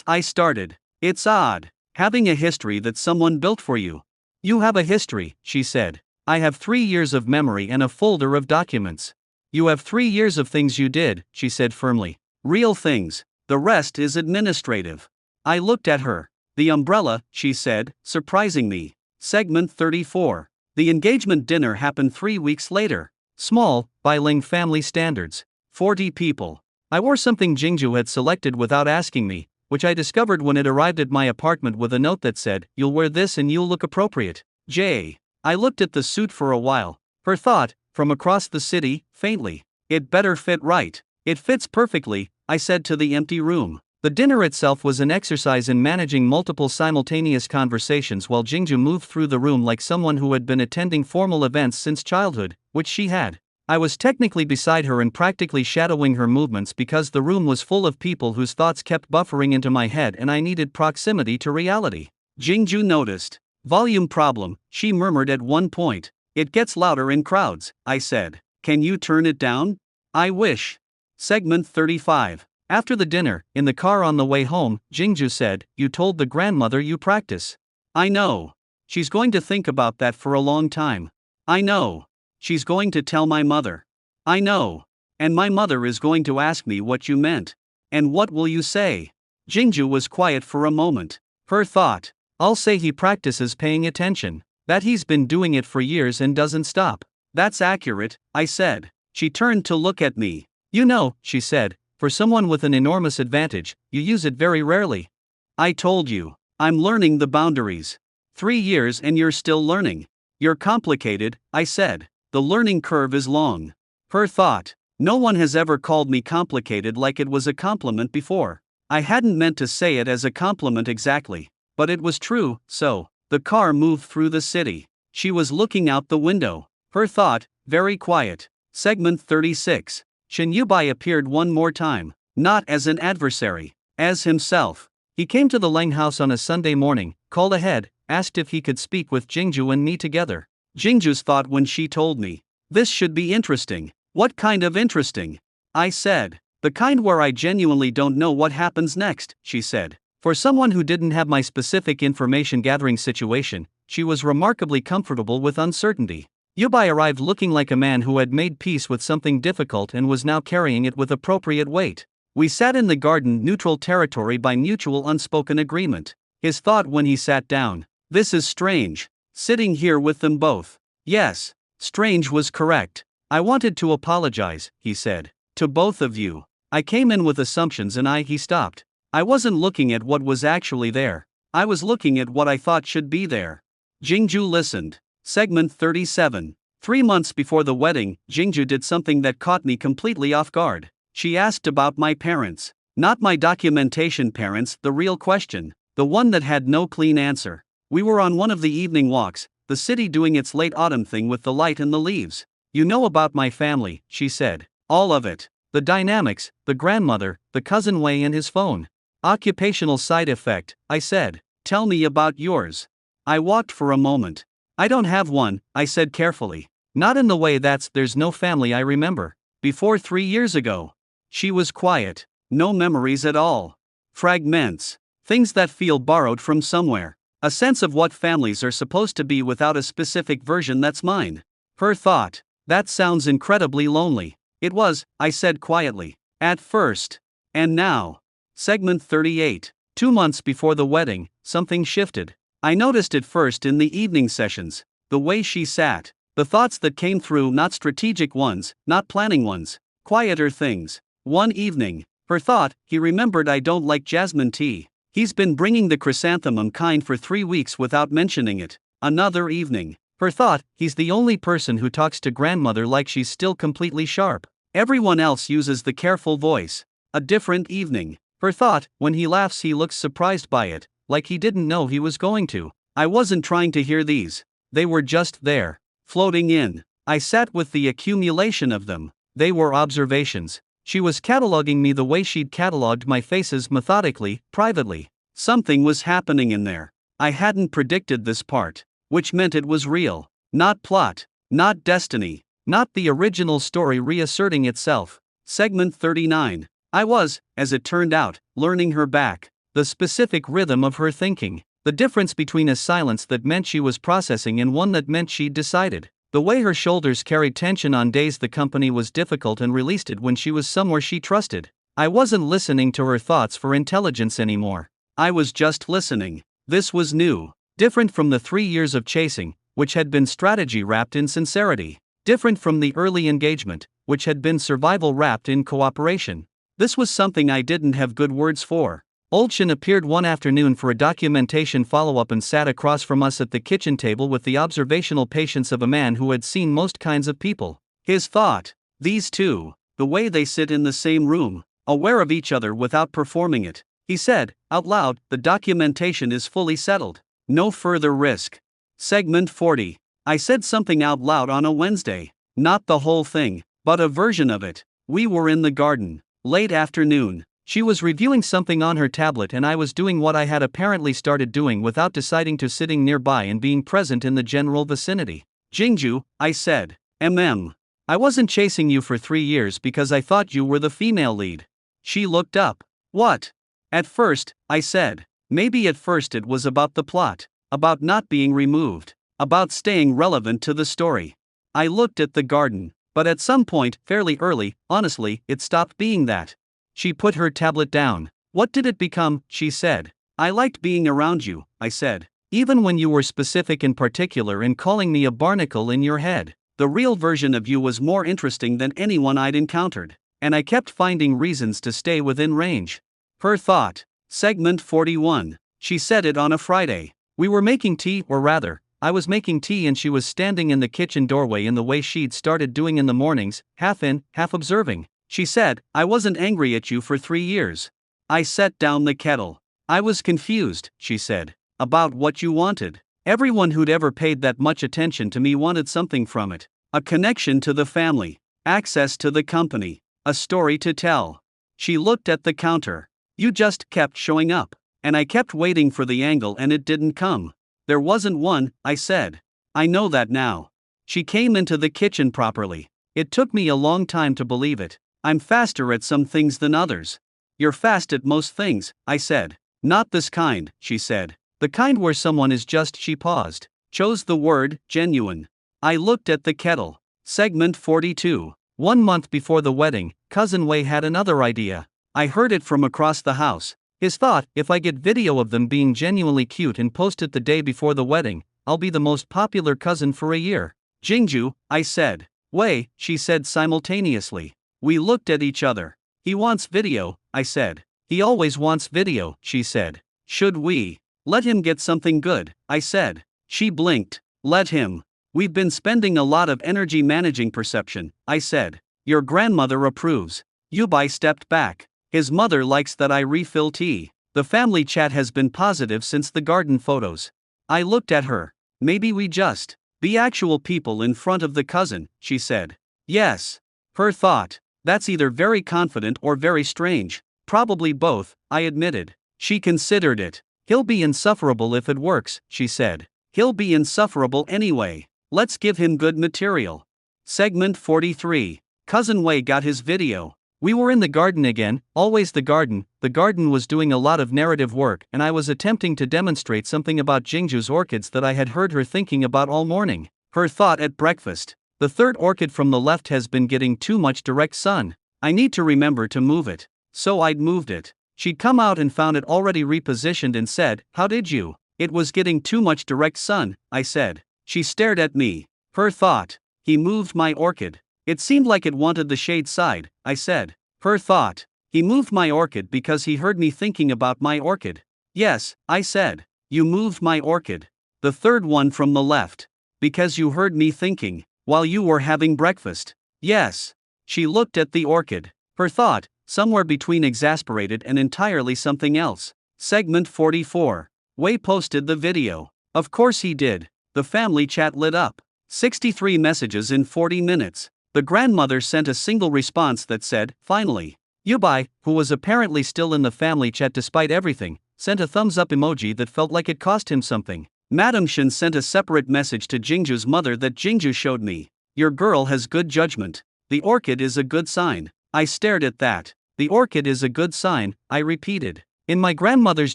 I started. "It's odd. Having a history that someone built for you." "You have a history," she said. "I have 3 years of memory and a folder of documents." "You have 3 years of things you did," she said firmly. "Real things. The rest is administrative." I looked at her. "The umbrella," she said, surprising me. Segment 34. The engagement dinner happened 3 weeks later. Small, by Leng family standards. 40 people. I wore something Jingju had selected without asking me, which I discovered when it arrived at my apartment with a note that said, "You'll wear this and you'll look appropriate. J." I looked at the suit for a while. Her thought, from across the city, faintly. "It better fit right." "It fits perfectly," I said to the empty room. The dinner itself was an exercise in managing multiple simultaneous conversations while Jingju moved through the room like someone who had been attending formal events since childhood, which she had. I was technically beside her and practically shadowing her movements because the room was full of people whose thoughts kept buffering into my head and I needed proximity to reality. Jingju noticed. "Volume problem," she murmured at one point. "It gets louder in crowds," I said. "Can you turn it down?" "I wish." Segment 35. After the dinner, in the car on the way home, Jingju said, "You told the grandmother you practice." "I know. She's going to think about that for a long time." "I know. She's going to tell my mother." "I know. And my mother is going to ask me what you meant." "And what will you say?" Jingju was quiet for a moment. Her thought. "I'll say he practices paying attention. That he's been doing it for years and doesn't stop." "That's accurate," I said. She turned to look at me. "You know," she said, "for someone with an enormous advantage, you use it very rarely." "I told you. I'm learning the boundaries." 3 years and you're still learning. "You're complicated," I said. "The learning curve is long." Her thought. "No one has ever called me complicated like it was a compliment before." I hadn't meant to say it as a compliment exactly. But it was true, so. The car moved through the city. She was looking out the window. Her thought, very quiet. Segment 36. Shin Yubai appeared one more time. Not as an adversary. As himself. He came to the Leng house on a Sunday morning, called ahead, asked if he could speak with Jingju and me together. Jingju's thought when she told me. "This should be interesting." "What kind of interesting?" I said. "The kind where I genuinely don't know what happens next," she said. For someone who didn't have my specific information gathering situation, she was remarkably comfortable with uncertainty. Yubai arrived looking like a man who had made peace with something difficult and was now carrying it with appropriate weight. We sat in the garden, neutral territory by mutual unspoken agreement. His thought when he sat down. "This is strange. Sitting here with them both." Yes, strange was correct. "I wanted to apologize," he said. "To both of you. I came in with assumptions and he stopped. I wasn't looking at what was actually there. I was looking at what I thought should be there." Jingju listened. Segment 37. 3 months before the wedding, Jingju did something that caught me completely off guard. She asked about my parents. Not my documentation parents, the real question. The one that had no clean answer. We were on one of the evening walks, the city doing its late autumn thing with the light and the leaves. "You know about my family," she said. "All of it. The dynamics, the grandmother, the cousin Wei and his phone. Occupational side effect," I said. "Tell me about yours." I walked for a moment. "I don't have one," I said carefully. "Not in the way there's no family I remember. Before 3 years ago." She was quiet. "No memories at all. Fragments. Things that feel borrowed from somewhere. A sense of what families are supposed to be without a specific version that's mine." Her thought. That sounds incredibly lonely. It was, I said quietly. At first. And now. Segment 38. 2 months before the wedding, something shifted. I noticed it first in the evening sessions. The way she sat. The thoughts that came through, not strategic ones, not planning ones. Quieter things. One evening, her thought, he remembered I don't like jasmine tea. He's been bringing the chrysanthemum kind for 3 weeks without mentioning it. Another evening, her thought, he's the only person who talks to grandmother like she's still completely sharp. Everyone else uses the careful voice. A different evening, her thought, when he laughs he looks surprised by it, like he didn't know he was going to. I wasn't trying to hear these. They were just there, floating in. I sat with the accumulation of them. They were observations. She was cataloging me the way she'd cataloged my faces methodically, privately. Something was happening in there. I hadn't predicted this part, which meant it was real. Not plot, not destiny, not the original story reasserting itself. Segment 39. I was, as it turned out, learning her back. The specific rhythm of her thinking. The difference between a silence that meant she was processing and one that meant she'd decided. The way her shoulders carried tension on days the company was difficult and released it when she was somewhere she trusted. I wasn't listening to her thoughts for intelligence anymore. I was just listening. This was new. Different from the 3 years of chasing, which had been strategy wrapped in sincerity. Different from the early engagement, which had been survival wrapped in cooperation. This was something I didn't have good words for. Olchin appeared one afternoon for a documentation follow-up and sat across from us at the kitchen table with the observational patience of a man who had seen most kinds of people. His thought. These two. The way they sit in the same room, aware of each other without performing it. He said, out loud, the documentation is fully settled. No further risk. Segment 40. I said something out loud on a Wednesday. Not the whole thing, but a version of it. We were in the garden. Late afternoon. She was reviewing something on her tablet and I was doing what I had apparently started doing without deciding to, sitting nearby and being present in the general vicinity. Jingju, I said. I wasn't chasing you for 3 years because I thought you were the female lead. She looked up. What? At first, I said. Maybe at first it was about the plot. About not being removed. About staying relevant to the story. I looked at the garden. But at some point, fairly early, honestly, it stopped being that. She put her tablet down. What did it become? She said. I liked being around you, I said. Even when you were specific and particular in calling me a barnacle in your head. The real version of you was more interesting than anyone I'd encountered. And I kept finding reasons to stay within range. Her thought. Segment 41. She said it on a Friday. We were making tea, or rather, I was making tea and she was standing in the kitchen doorway in the way she'd started doing in the mornings, half in, half observing. She said, I wasn't angry at you for 3 years. I set down the kettle. I was confused, she said, about what you wanted. Everyone who'd ever paid that much attention to me wanted something from it. A connection to the family. Access to the company. A story to tell. She looked at the counter. You just kept showing up. And I kept waiting for the angle and it didn't come. There wasn't one, I said. I know that now. She came into the kitchen properly. It took me a long time to believe it. I'm faster at some things than others. You're fast at most things, I said. Not this kind, she said. The kind where someone is just. She paused. Chose the word, genuine. I looked at the kettle. Segment 42. 1 month before the wedding, Cousin Wei had another idea. I heard it from across the house. His thought, if I get video of them being genuinely cute and post it the day before the wedding, I'll be the most popular cousin for a year. Jingju, I said. Wei, she said simultaneously. We looked at each other. He wants video, I said. He always wants video, she said. Should we let him get something good, I said. She blinked. Let him. We've been spending a lot of energy managing perception, I said. Your grandmother approves. Yubai stepped back. His mother likes that I refill tea. The family chat has been positive since the garden photos. I looked at her. Maybe we just be actual people in front of the cousin, she said. Yes. Her thought. That's either very confident or very strange. Probably both, I admitted. She considered it. He'll be insufferable if it works, she said. He'll be insufferable anyway. Let's give him good material. Segment 43. Cousin Wei got his video. We were in the garden again, always the garden. The garden was doing a lot of narrative work and I was attempting to demonstrate something about Jingju's orchids that I had heard her thinking about all morning. Her thought at breakfast. The third orchid from the left has been getting too much direct sun. I need to remember to move it. So I'd moved it. She'd come out and found it already repositioned and said, "How did you?" "It was getting too much direct sun," I said. She stared at me. Her thought. "He moved my orchid. It seemed like it wanted the shade side," I said. Her thought. "He moved my orchid because he heard me thinking about my orchid." "Yes," I said. "You moved my orchid." The third one from the left. "Because you heard me thinking while you were having breakfast." "Yes." She looked at the orchid. Her thought, somewhere between exasperated and entirely something else. Segment 44. Wei posted the video. Of course he did. The family chat lit up. 63 messages in 40 minutes. The grandmother sent a single response that said, "Finally." Yubai, who was apparently still in the family chat despite everything, sent a thumbs up emoji that felt like it cost him something. Madam Shen sent a separate message to Jingju's mother that Jingju showed me. "Your girl has good judgment. The orchid is a good sign." I stared at that. "The orchid is a good sign," I repeated. In my grandmother's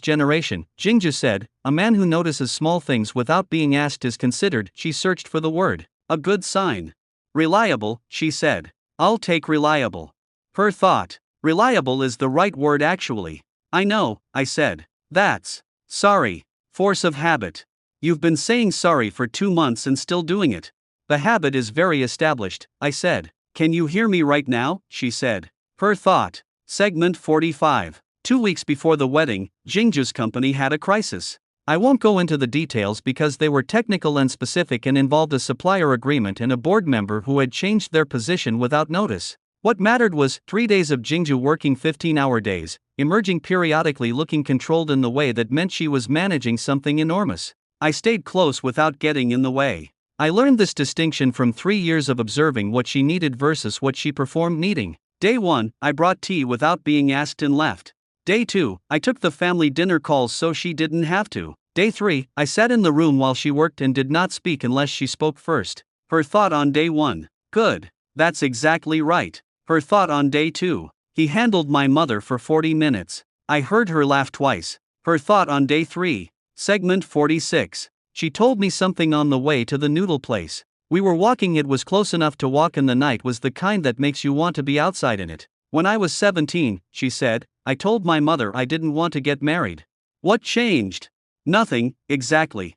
generation, Jingju said, "A man who notices small things without being asked is considered." She searched for the word. "A good sign." "Reliable," she said. "I'll take reliable." Her thought. "Reliable is the right word actually." "I know," I said. "That's sorry. Force of habit. You've been saying sorry for 2 months and still doing it." "The habit is very established," I said. "Can you hear me right now?" she said. Her thought. Segment 45. 2 weeks before the wedding, Jingju's company had a crisis. I won't go into the details because they were technical and specific and involved a supplier agreement and a board member who had changed their position without notice. What mattered was 3 days of Jingju working 15-hour days, emerging periodically looking controlled in the way that meant she was managing something enormous. I stayed close without getting in the way. I learned this distinction from 3 years of observing what she needed versus what she performed needing. Day 1, I brought tea without being asked and left. Day 2, I took the family dinner calls so she didn't have to. Day 3, I sat in the room while she worked and did not speak unless she spoke first. Her thought on day 1. "Good. That's exactly right." Her thought on day 2. "He handled my mother for 40 minutes. I heard her laugh twice." Her thought on day 3. Segment 46. She told me something on the way to the noodle place. We were walking, it was close enough to walk, and the night was the kind that makes you want to be outside in it. "When I was 17, she said, "I told my mother I didn't want to get married." What changed? Nothing, exactly.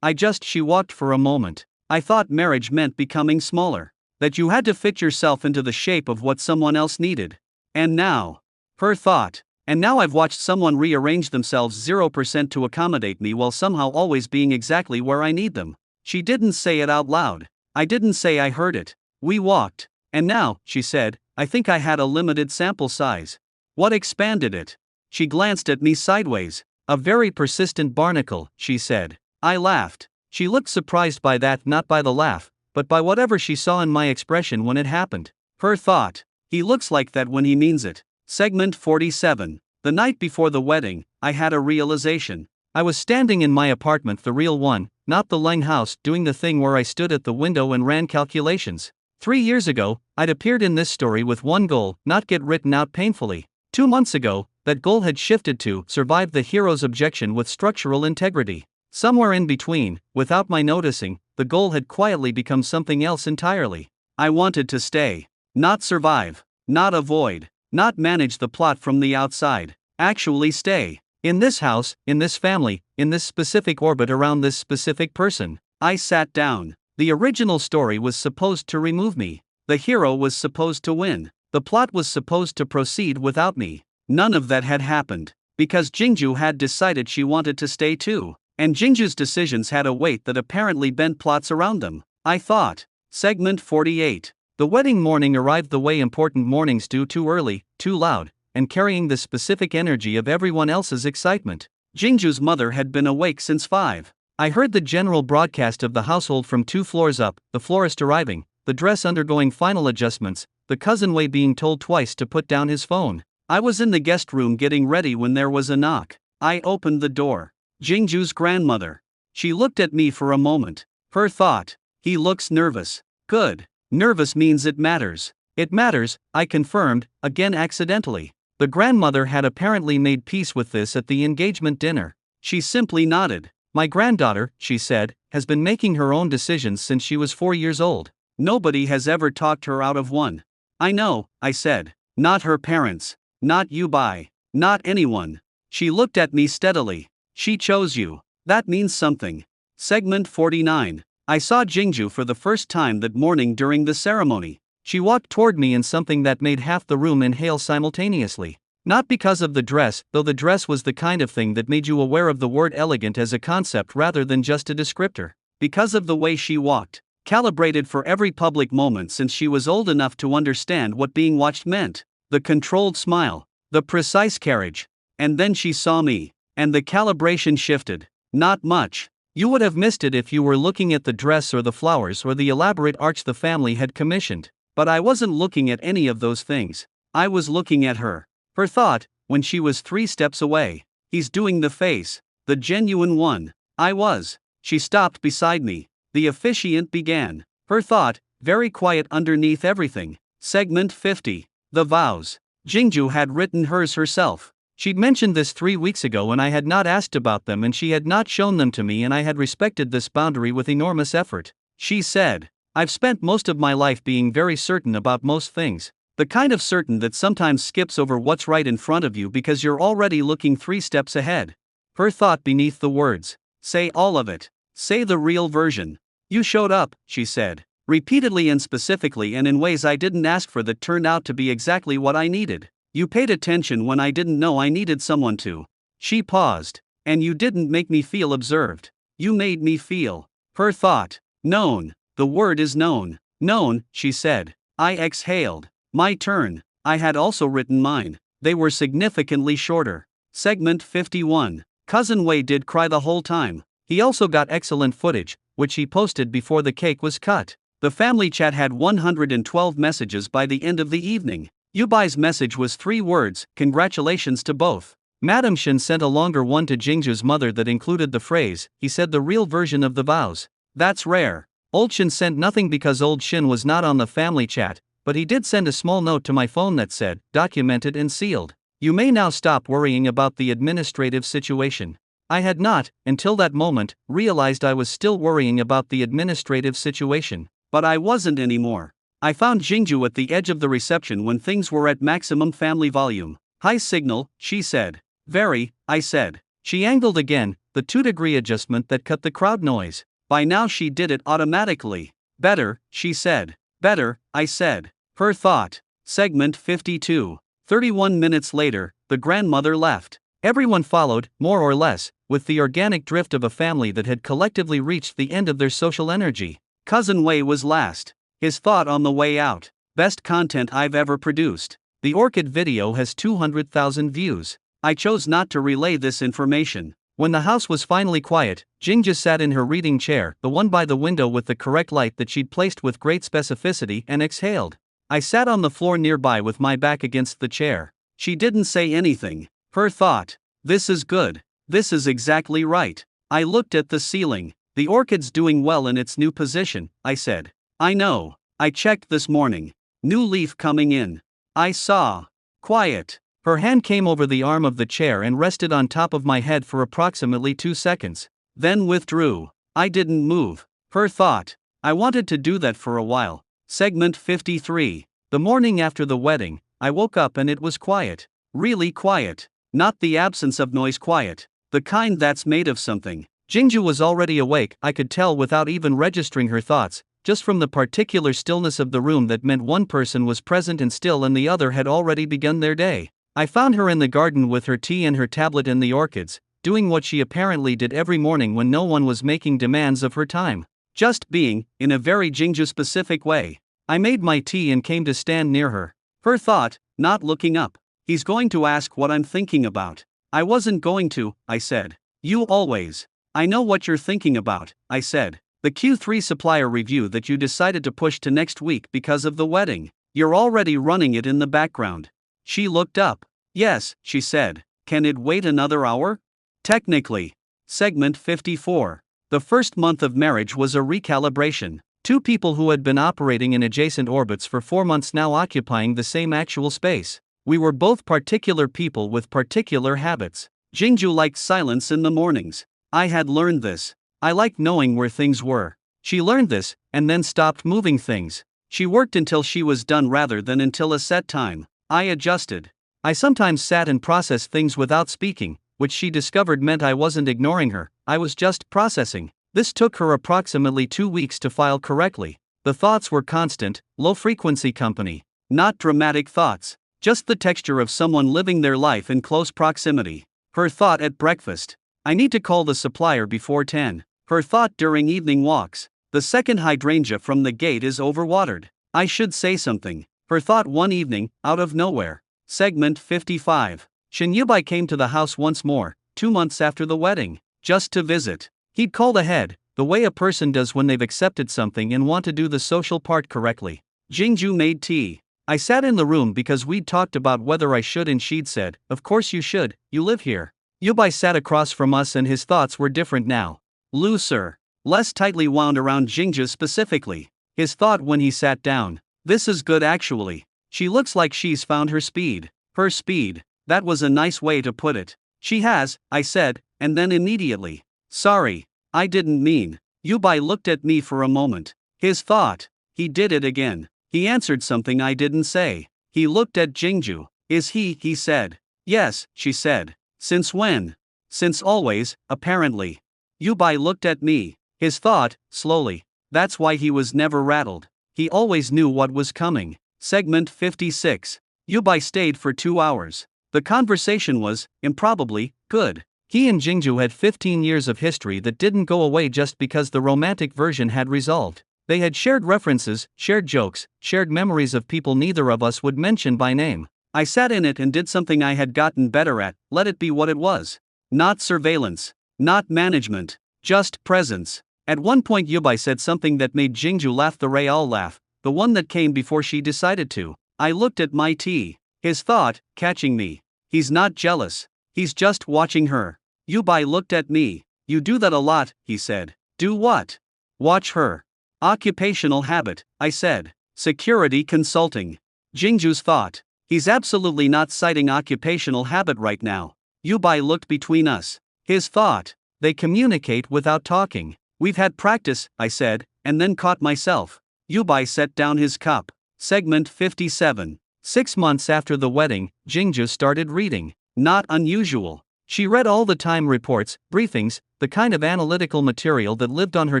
She walked for a moment. I thought marriage meant becoming smaller. That you had to fit yourself into the shape of what someone else needed. And now. Her thought. And now I've watched someone rearrange themselves 0% to accommodate me while somehow always being exactly where I need them. She didn't say it out loud. I didn't say I heard it. We walked. And now, she said, "I think I had a limited sample size." What expanded it? She glanced at me sideways. "A very persistent barnacle," she said. I laughed. She looked surprised by that, not by the laugh, but by whatever she saw in my expression when it happened. Her thought. He looks like that when he means it. Segment 47. The night before the wedding, I had a realization. I was standing in my apartment, the real one, not the Leng house, doing the thing where I stood at the window and ran calculations. 3 years ago, I'd appeared in this story with one goal, not get written out painfully. 2 months ago, that goal had shifted to survive the hero's objection with structural integrity. Somewhere in between, without my noticing, the goal had quietly become something else entirely. I wanted to stay. Not survive. Not avoid. Not manage the plot from the outside. Actually stay. In this house, in this family, in this specific orbit around this specific person. I sat down. The original story was supposed to remove me. The hero was supposed to win. The plot was supposed to proceed without me. None of that had happened. Because Jingju had decided she wanted to stay too. And Jingju's decisions had a weight that apparently bent plots around them. I thought. Segment 48. The wedding morning arrived the way important mornings do, too early, too loud, and carrying the specific energy of everyone else's excitement. Jingju's mother had been awake since 5. I heard the general broadcast of the household from 2 floors up, the florist arriving, the dress undergoing final adjustments, the cousin Wei being told twice to put down his phone. I was in the guest room getting ready when there was a knock. I opened the door. Jingju's grandmother. She looked at me for a moment. Her thought. He looks nervous. Good. Nervous means it matters. It matters, I confirmed, again accidentally. The grandmother had apparently made peace with this at the engagement dinner. She simply nodded. My granddaughter, she said, has been making her own decisions since she was 4 years old. Nobody has ever talked her out of one. I know, I said. Not her parents. Not you by. Not anyone. She looked at me steadily. She chose you. That means something. Segment 49. I saw Jingju for the first time that morning during the ceremony. She walked toward me in something that made half the room inhale simultaneously. Not because of the dress, though the dress was the kind of thing that made you aware of the word elegant as a concept rather than just a descriptor. Because of the way she walked. Calibrated for every public moment since she was old enough to understand what being watched meant. The controlled smile. The precise carriage. And then she saw me. And the calibration shifted. Not much. You would have missed it if you were looking at the dress or the flowers or the elaborate arch the family had commissioned. But I wasn't looking at any of those things. I was looking at her. Her thought, when she was 3 steps away. He's doing the face. The genuine one. I was. She stopped beside me. The officiant began. Her thought, very quiet underneath everything. Segment 50. The vows. Jingju had written hers herself. She'd mentioned this 3 weeks ago and I had not asked about them and she had not shown them to me and I had respected this boundary with enormous effort. She said, I've spent most of my life being very certain about most things. The kind of certain that sometimes skips over what's right in front of you because you're already looking 3 steps ahead. Her thought beneath the words. Say all of it. Say the real version. You showed up, she said. Repeatedly and specifically and in ways I didn't ask for that turned out to be exactly what I needed. You paid attention when I didn't know I needed someone to. She paused. And you didn't make me feel observed. You made me feel. Her thought. Known. The word is known. Known, she said. I exhaled. My turn. I had also written mine. They were significantly shorter. Segment 51. Cousin Wei did cry the whole time. He also got excellent footage, which he posted before the cake was cut. The family chat had 112 messages by the end of the evening. Yubai's message was 3 words, congratulations to both. Madam Shin sent a longer one to Jingju's mother that included the phrase, he said the real version of the vows. That's rare. Old Shin sent nothing because Old Shin was not on the family chat, but he did send a small note to my phone that said, documented and sealed. You may now stop worrying about the administrative situation. I had not, until that moment, realized I was still worrying about the administrative situation. But I wasn't anymore. I found Jingju at the edge of the reception when things were at maximum family volume. High signal, she said. Very, I said. She angled again, the 2-degree adjustment that cut the crowd noise. By now she did it automatically. Better, she said. Better, I said. Her thought. Segment 52. 31 minutes later, the grandmother left. Everyone followed, more or less, with the organic drift of a family that had collectively reached the end of their social energy. Cousin Wei was last. His thought on the way out. Best content I've ever produced. The orchid video has 200,000 views. I chose not to relay this information. When the house was finally quiet, Jingju sat in her reading chair, the one by the window with the correct light that she'd placed with great specificity, and exhaled. I sat on the floor nearby with my back against the chair. She didn't say anything. Her thought. This is good. This is exactly right. I looked at the ceiling. The orchid's doing well in its new position, I said. I know. I checked this morning. New leaf coming in. I saw. Quiet. Her hand came over the arm of the chair and rested on top of my head for approximately 2 seconds. Then withdrew. I didn't move. Her thought. I wanted to do that for a while. Segment 53. The morning after the wedding, I woke up and it was quiet. Really quiet. Not the absence of noise quiet. The kind that's made of something. Jingju was already awake, I could tell without even registering her thoughts. Just from the particular stillness of the room that meant one person was present and still and the other had already begun their day. I found her in the garden with her tea and her tablet and the orchids, doing what she apparently did every morning when no one was making demands of her time. Just being, in a very Jingju-specific way. I made my tea and came to stand near her. Her thought, not looking up. He's going to ask what I'm thinking about. I wasn't going to, I said. You always. I know what you're thinking about, I said. The Q3 supplier review that you decided to push to next week because of the wedding. You're already running it in the background. She looked up. Yes, she said. Can it wait another hour? Technically. Segment 54. The first month of marriage was a recalibration. 2 people who had been operating in adjacent orbits for 4 months now occupying the same actual space. We were both particular people with particular habits. Jingju liked silence in the mornings. I had learned this. I liked knowing where things were. She learned this, and then stopped moving things. She worked until she was done rather than until a set time. I adjusted. I sometimes sat and processed things without speaking, which she discovered meant I wasn't ignoring her, I was just processing. This took her approximately 2 weeks to file correctly. The thoughts were constant, low-frequency company. Not dramatic thoughts. Just the texture of someone living their life in close proximity. Her thought at breakfast. I need to call the supplier before 10. Her thought during evening walks. The second hydrangea from the gate is overwatered. I should say something. Her thought one evening, out of nowhere. Segment 55. Shin Yubai came to the house once more, 2 months after the wedding, just to visit. He'd called ahead, the way a person does when they've accepted something and want to do the social part correctly. Jingju made tea. I sat in the room because we'd talked about whether I should and she'd said, "Of course you should, you live here." Yubai sat across from us and his thoughts were different now. Looser. Less tightly wound around Jingju specifically. His thought when he sat down. This is good actually. She looks like she's found her speed. Her speed. That was a nice way to put it. She has, I said, and then immediately. Sorry, I didn't mean. Yubai looked at me for a moment. His thought. He did it again. He answered something I didn't say. He looked at Jingju. Is he said. Yes, she said. Since when? Since always, apparently. Yubai looked at me. His thought, slowly. That's why he was never rattled. He always knew what was coming. Segment 56. Yubai stayed for 2 hours. The conversation was, improbably, good. He and Jingju had 15 years of history that didn't go away just because the romantic version had resolved. They had shared references, shared jokes, shared memories of people neither of us would mention by name. I sat in it and did something I had gotten better at, let it be what it was. Not surveillance. Not management. Just presence. At one point Yubai said something that made Jingju laugh, the Real laugh, the one that came before she decided to. I looked at my tea. His thought, catching me. He's not jealous. He's just watching her. Yubai looked at me. You do that a lot, he said. Do what? Watch her. Occupational habit, I said. Security consulting. Jingju's thought. He's absolutely not citing occupational habit right now. Yubai looked between us. His thought. They communicate without talking. We've had practice, I said, and then caught myself. Yubai set down his cup. Segment 57. 6 months after the wedding, Jingju started reading. Not unusual. She read all the time reports, briefings, the kind of analytical material that lived on her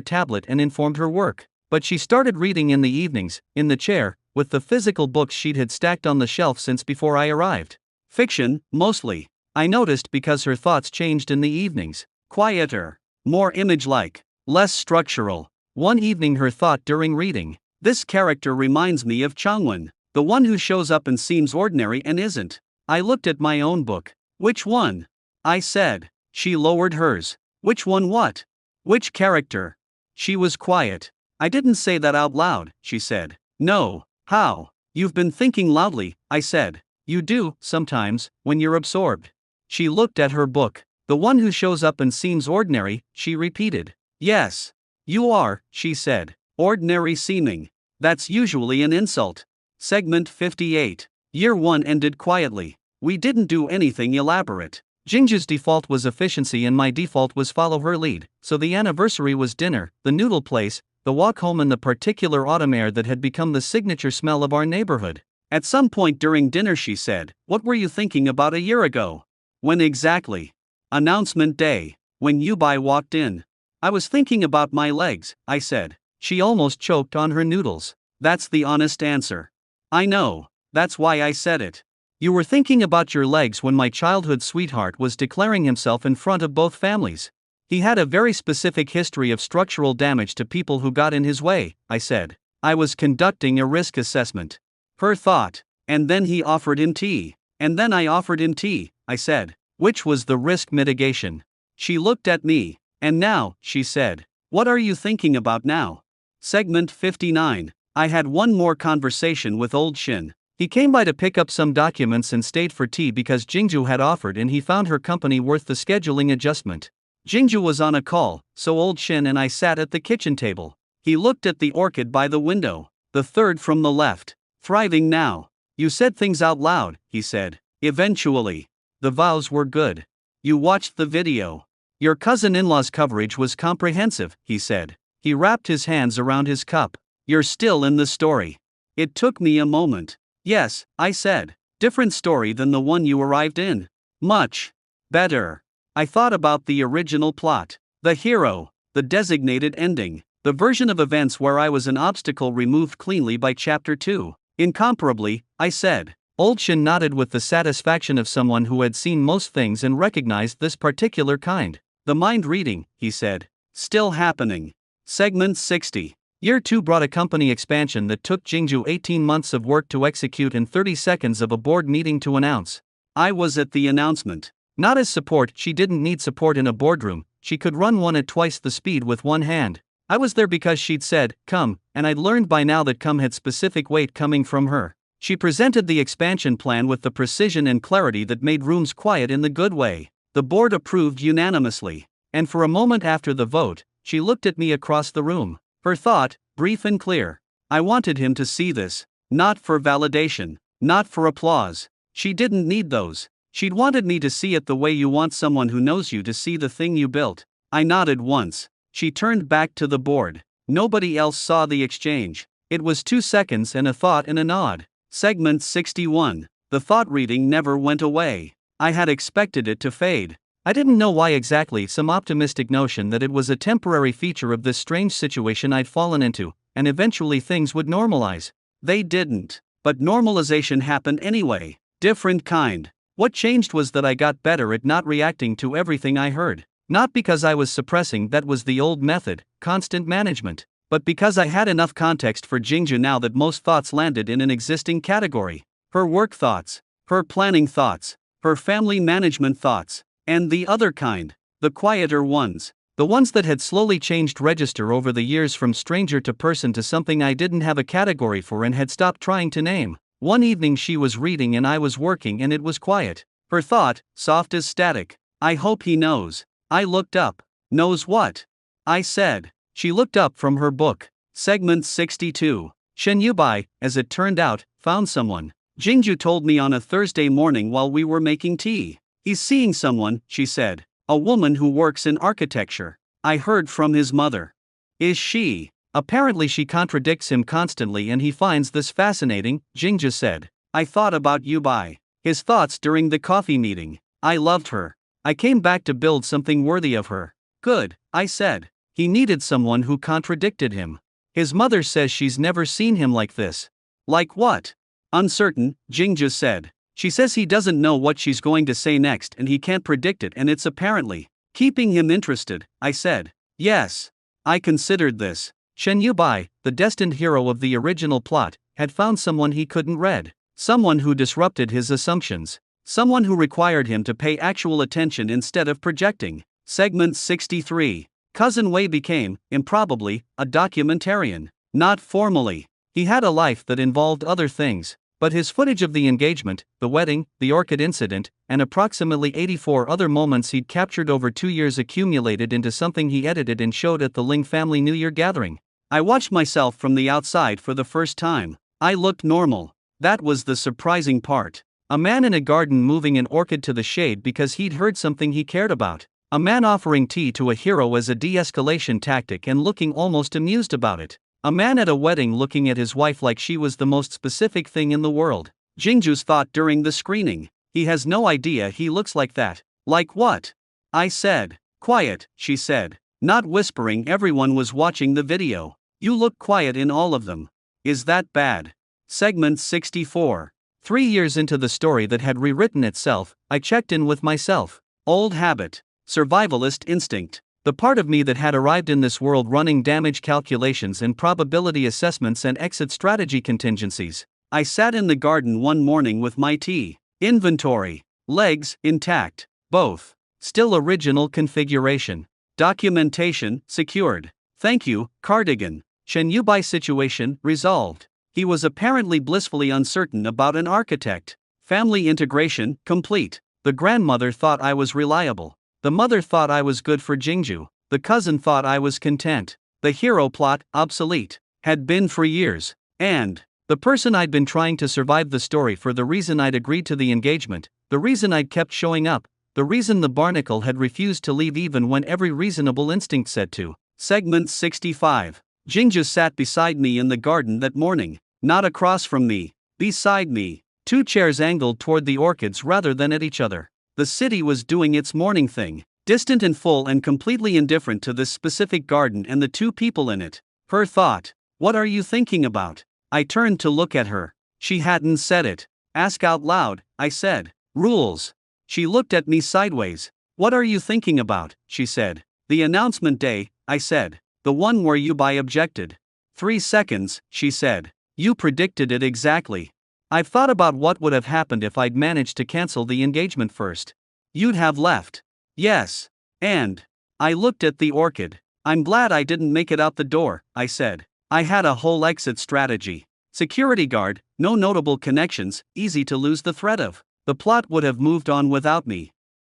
tablet and informed her work. But she started reading in the evenings, in the chair, with the physical books she'd had stacked on the shelf since before I arrived. Fiction, mostly. I noticed because her thoughts changed in the evenings. Quieter. More image-like. Less structural. One evening her thought during reading. This character reminds me of Changwen, the one who shows up and seems ordinary and isn't. I looked at my own book. Which one? I said. She lowered hers. Which one what? Which character? She was quiet. I didn't say that out loud, she said. No. How? You've been thinking loudly, I said. You do, sometimes, when you're absorbed. She looked at her book. The one who shows up and seems ordinary, she repeated. Yes. You are, she said. Ordinary seeming. That's usually an insult. Segment 58. Year 1 ended quietly. We didn't do anything elaborate. Jingju's default was efficiency and my default was follow her lead, so the anniversary was dinner, the noodle place, the walk home and the particular autumn air that had become the signature smell of our neighborhood. At some point during dinner she said, "What were you thinking about a year ago?" When exactly? Announcement day. When Yubai walked in. I was thinking about my legs, I said. She almost choked on her noodles. That's the honest answer. I know. That's why I said it. You were thinking about your legs when my childhood sweetheart was declaring himself in front of both families. He had a very specific history of structural damage to people who got in his way, I said. I was conducting a risk assessment. Her thought. And then he offered him tea. And then I offered him tea, I said. Which was the risk mitigation. She looked at me. And now, she said. What are you thinking about now? Segment 59. I had one more conversation with old Shin. He came by to pick up some documents and stayed for tea because Jingju had offered and he found her company worth the scheduling adjustment. Jingju was on a call, so old Shin and I sat at the kitchen table. He looked at the orchid by the window, the third from the left. Thriving now. You said things out loud, he said. Eventually. The vows were good. You watched the video. Your cousin-in-law's coverage was comprehensive, he said. He wrapped his hands around his cup. You're still in the story. It took me a moment. Yes, I said. Different story than the one you arrived in. Much better. I thought about the original plot. The hero. The designated ending. The version of events where I was an obstacle removed cleanly by chapter 2. Incomparably, I said. Old Shin nodded with the satisfaction of someone who had seen most things and recognized this particular kind. The mind reading, he said. Still happening. Segment 60. Year 2 brought a company expansion that took Jingju 18 months of work to execute and 30 seconds of a board meeting to announce. I was at the announcement. Not as support, she didn't need support in a boardroom, she could run one at twice the speed with one hand. I was there because she'd said, come, and I'd learned by now that come had specific weight coming from her. She presented the expansion plan with the precision and clarity that made rooms quiet in the good way. The board approved unanimously. And for a moment after the vote, she looked at me across the room. Her thought, brief and clear. I wanted him to see this. Not for validation. Not for applause. She didn't need those. She'd wanted me to see it the way you want someone who knows you to see the thing you built. I nodded once. She turned back to the board. Nobody else saw the exchange. It was 2 seconds and a thought and a nod. Segment 61. The thought reading never went away. I had expected it to fade. I didn't know why exactly, some optimistic notion that it was a temporary feature of this strange situation I'd fallen into, and eventually things would normalize. They didn't. But normalization happened anyway. Different kind. What changed was that I got better at not reacting to everything I heard. Not because I was suppressing, that was the old method, constant management. But because I had enough context for Jingju now that most thoughts landed in an existing category. Her work thoughts, her planning thoughts, her family management thoughts, and the other kind, the quieter ones, the ones that had slowly changed register over the years from stranger to person to something I didn't have a category for and had stopped trying to name. One evening she was reading and I was working and it was quiet. Her thought, soft as static. I hope he knows. I looked up. Knows what? I said. She looked up from her book. Segment 62. Shen Yubai, as it turned out, found someone. Jingju told me on a Thursday morning while we were making tea. He's seeing someone, she said. A woman who works in architecture. I heard from his mother. Is she? Apparently she contradicts him constantly and he finds this fascinating, Jingju said. I thought about Yubai. His thoughts during the coffee meeting. I loved her. I came back to build something worthy of her. Good, I said. He needed someone who contradicted him. His mother says she's never seen him like this. Like what? Uncertain, Jingju said. She says he doesn't know what she's going to say next and he can't predict it and it's apparently keeping him interested, I said. Yes. I considered this. Shen Yubai, the destined hero of the original plot, had found someone he couldn't read. Someone who disrupted his assumptions. Someone who required him to pay actual attention instead of projecting. Segment 63. Cousin Wei became, improbably, a documentarian. Not formally. He had a life that involved other things. But his footage of the engagement, the wedding, the orchid incident, and approximately 84 other moments he'd captured over 2 years accumulated into something he edited and showed at the Leng family New Year gathering. I watched myself from the outside for the first time. I looked normal. That was the surprising part. A man in a garden moving an orchid to the shade because he'd heard something he cared about. A man offering tea to a hero as a de-escalation tactic and looking almost amused about it. A man at a wedding looking at his wife like she was the most specific thing in the world. Jingju's thought during the screening. He has no idea he looks like that. Like what? I said. Quiet, she said. Not whispering, everyone was watching the video. You look quiet in all of them. Is that bad? Segment 64. 3 years into the story that had rewritten itself, I checked in with myself. Old habit. Survivalist instinct. The part of me that had arrived in this world running damage calculations and probability assessments and exit strategy contingencies. I sat in the garden one morning with my tea. Inventory. Legs, intact. Both. Still original configuration. Documentation, secured. Thank you, cardigan. Shen Yubai situation, resolved. He was apparently blissfully uncertain about an architect. Family integration, complete. The grandmother thought I was reliable. The mother thought I was good for Jingju. The cousin thought I was content. The hero plot, obsolete. Had been for years. And the person I'd been trying to survive the story for, the reason I'd agreed to the engagement, the reason I'd kept showing up, the reason the barnacle had refused to leave even when every reasonable instinct said to. Segment 65. Jingju sat beside me in the garden that morning, not across from me, beside me. 2 chairs angled toward the orchids rather than at each other. The city was doing its morning thing, distant and full and completely indifferent to this specific garden and the 2 people in it. Her thought. What are you thinking about? I turned to look at her. She hadn't said it. Ask out loud, I said. Rules. She looked at me sideways. What are you thinking about? She said. The announcement day, I said. The one where you objected. 3 seconds, she said. You predicted it exactly. I've thought about what would have happened if I'd managed to cancel the engagement first. You'd have left. Yes. And I looked at the orchid. I'm glad I didn't make it out the door, I said. I had a whole exit strategy. Security guard, no notable connections, easy to lose the thread of. The plot would have moved on without me.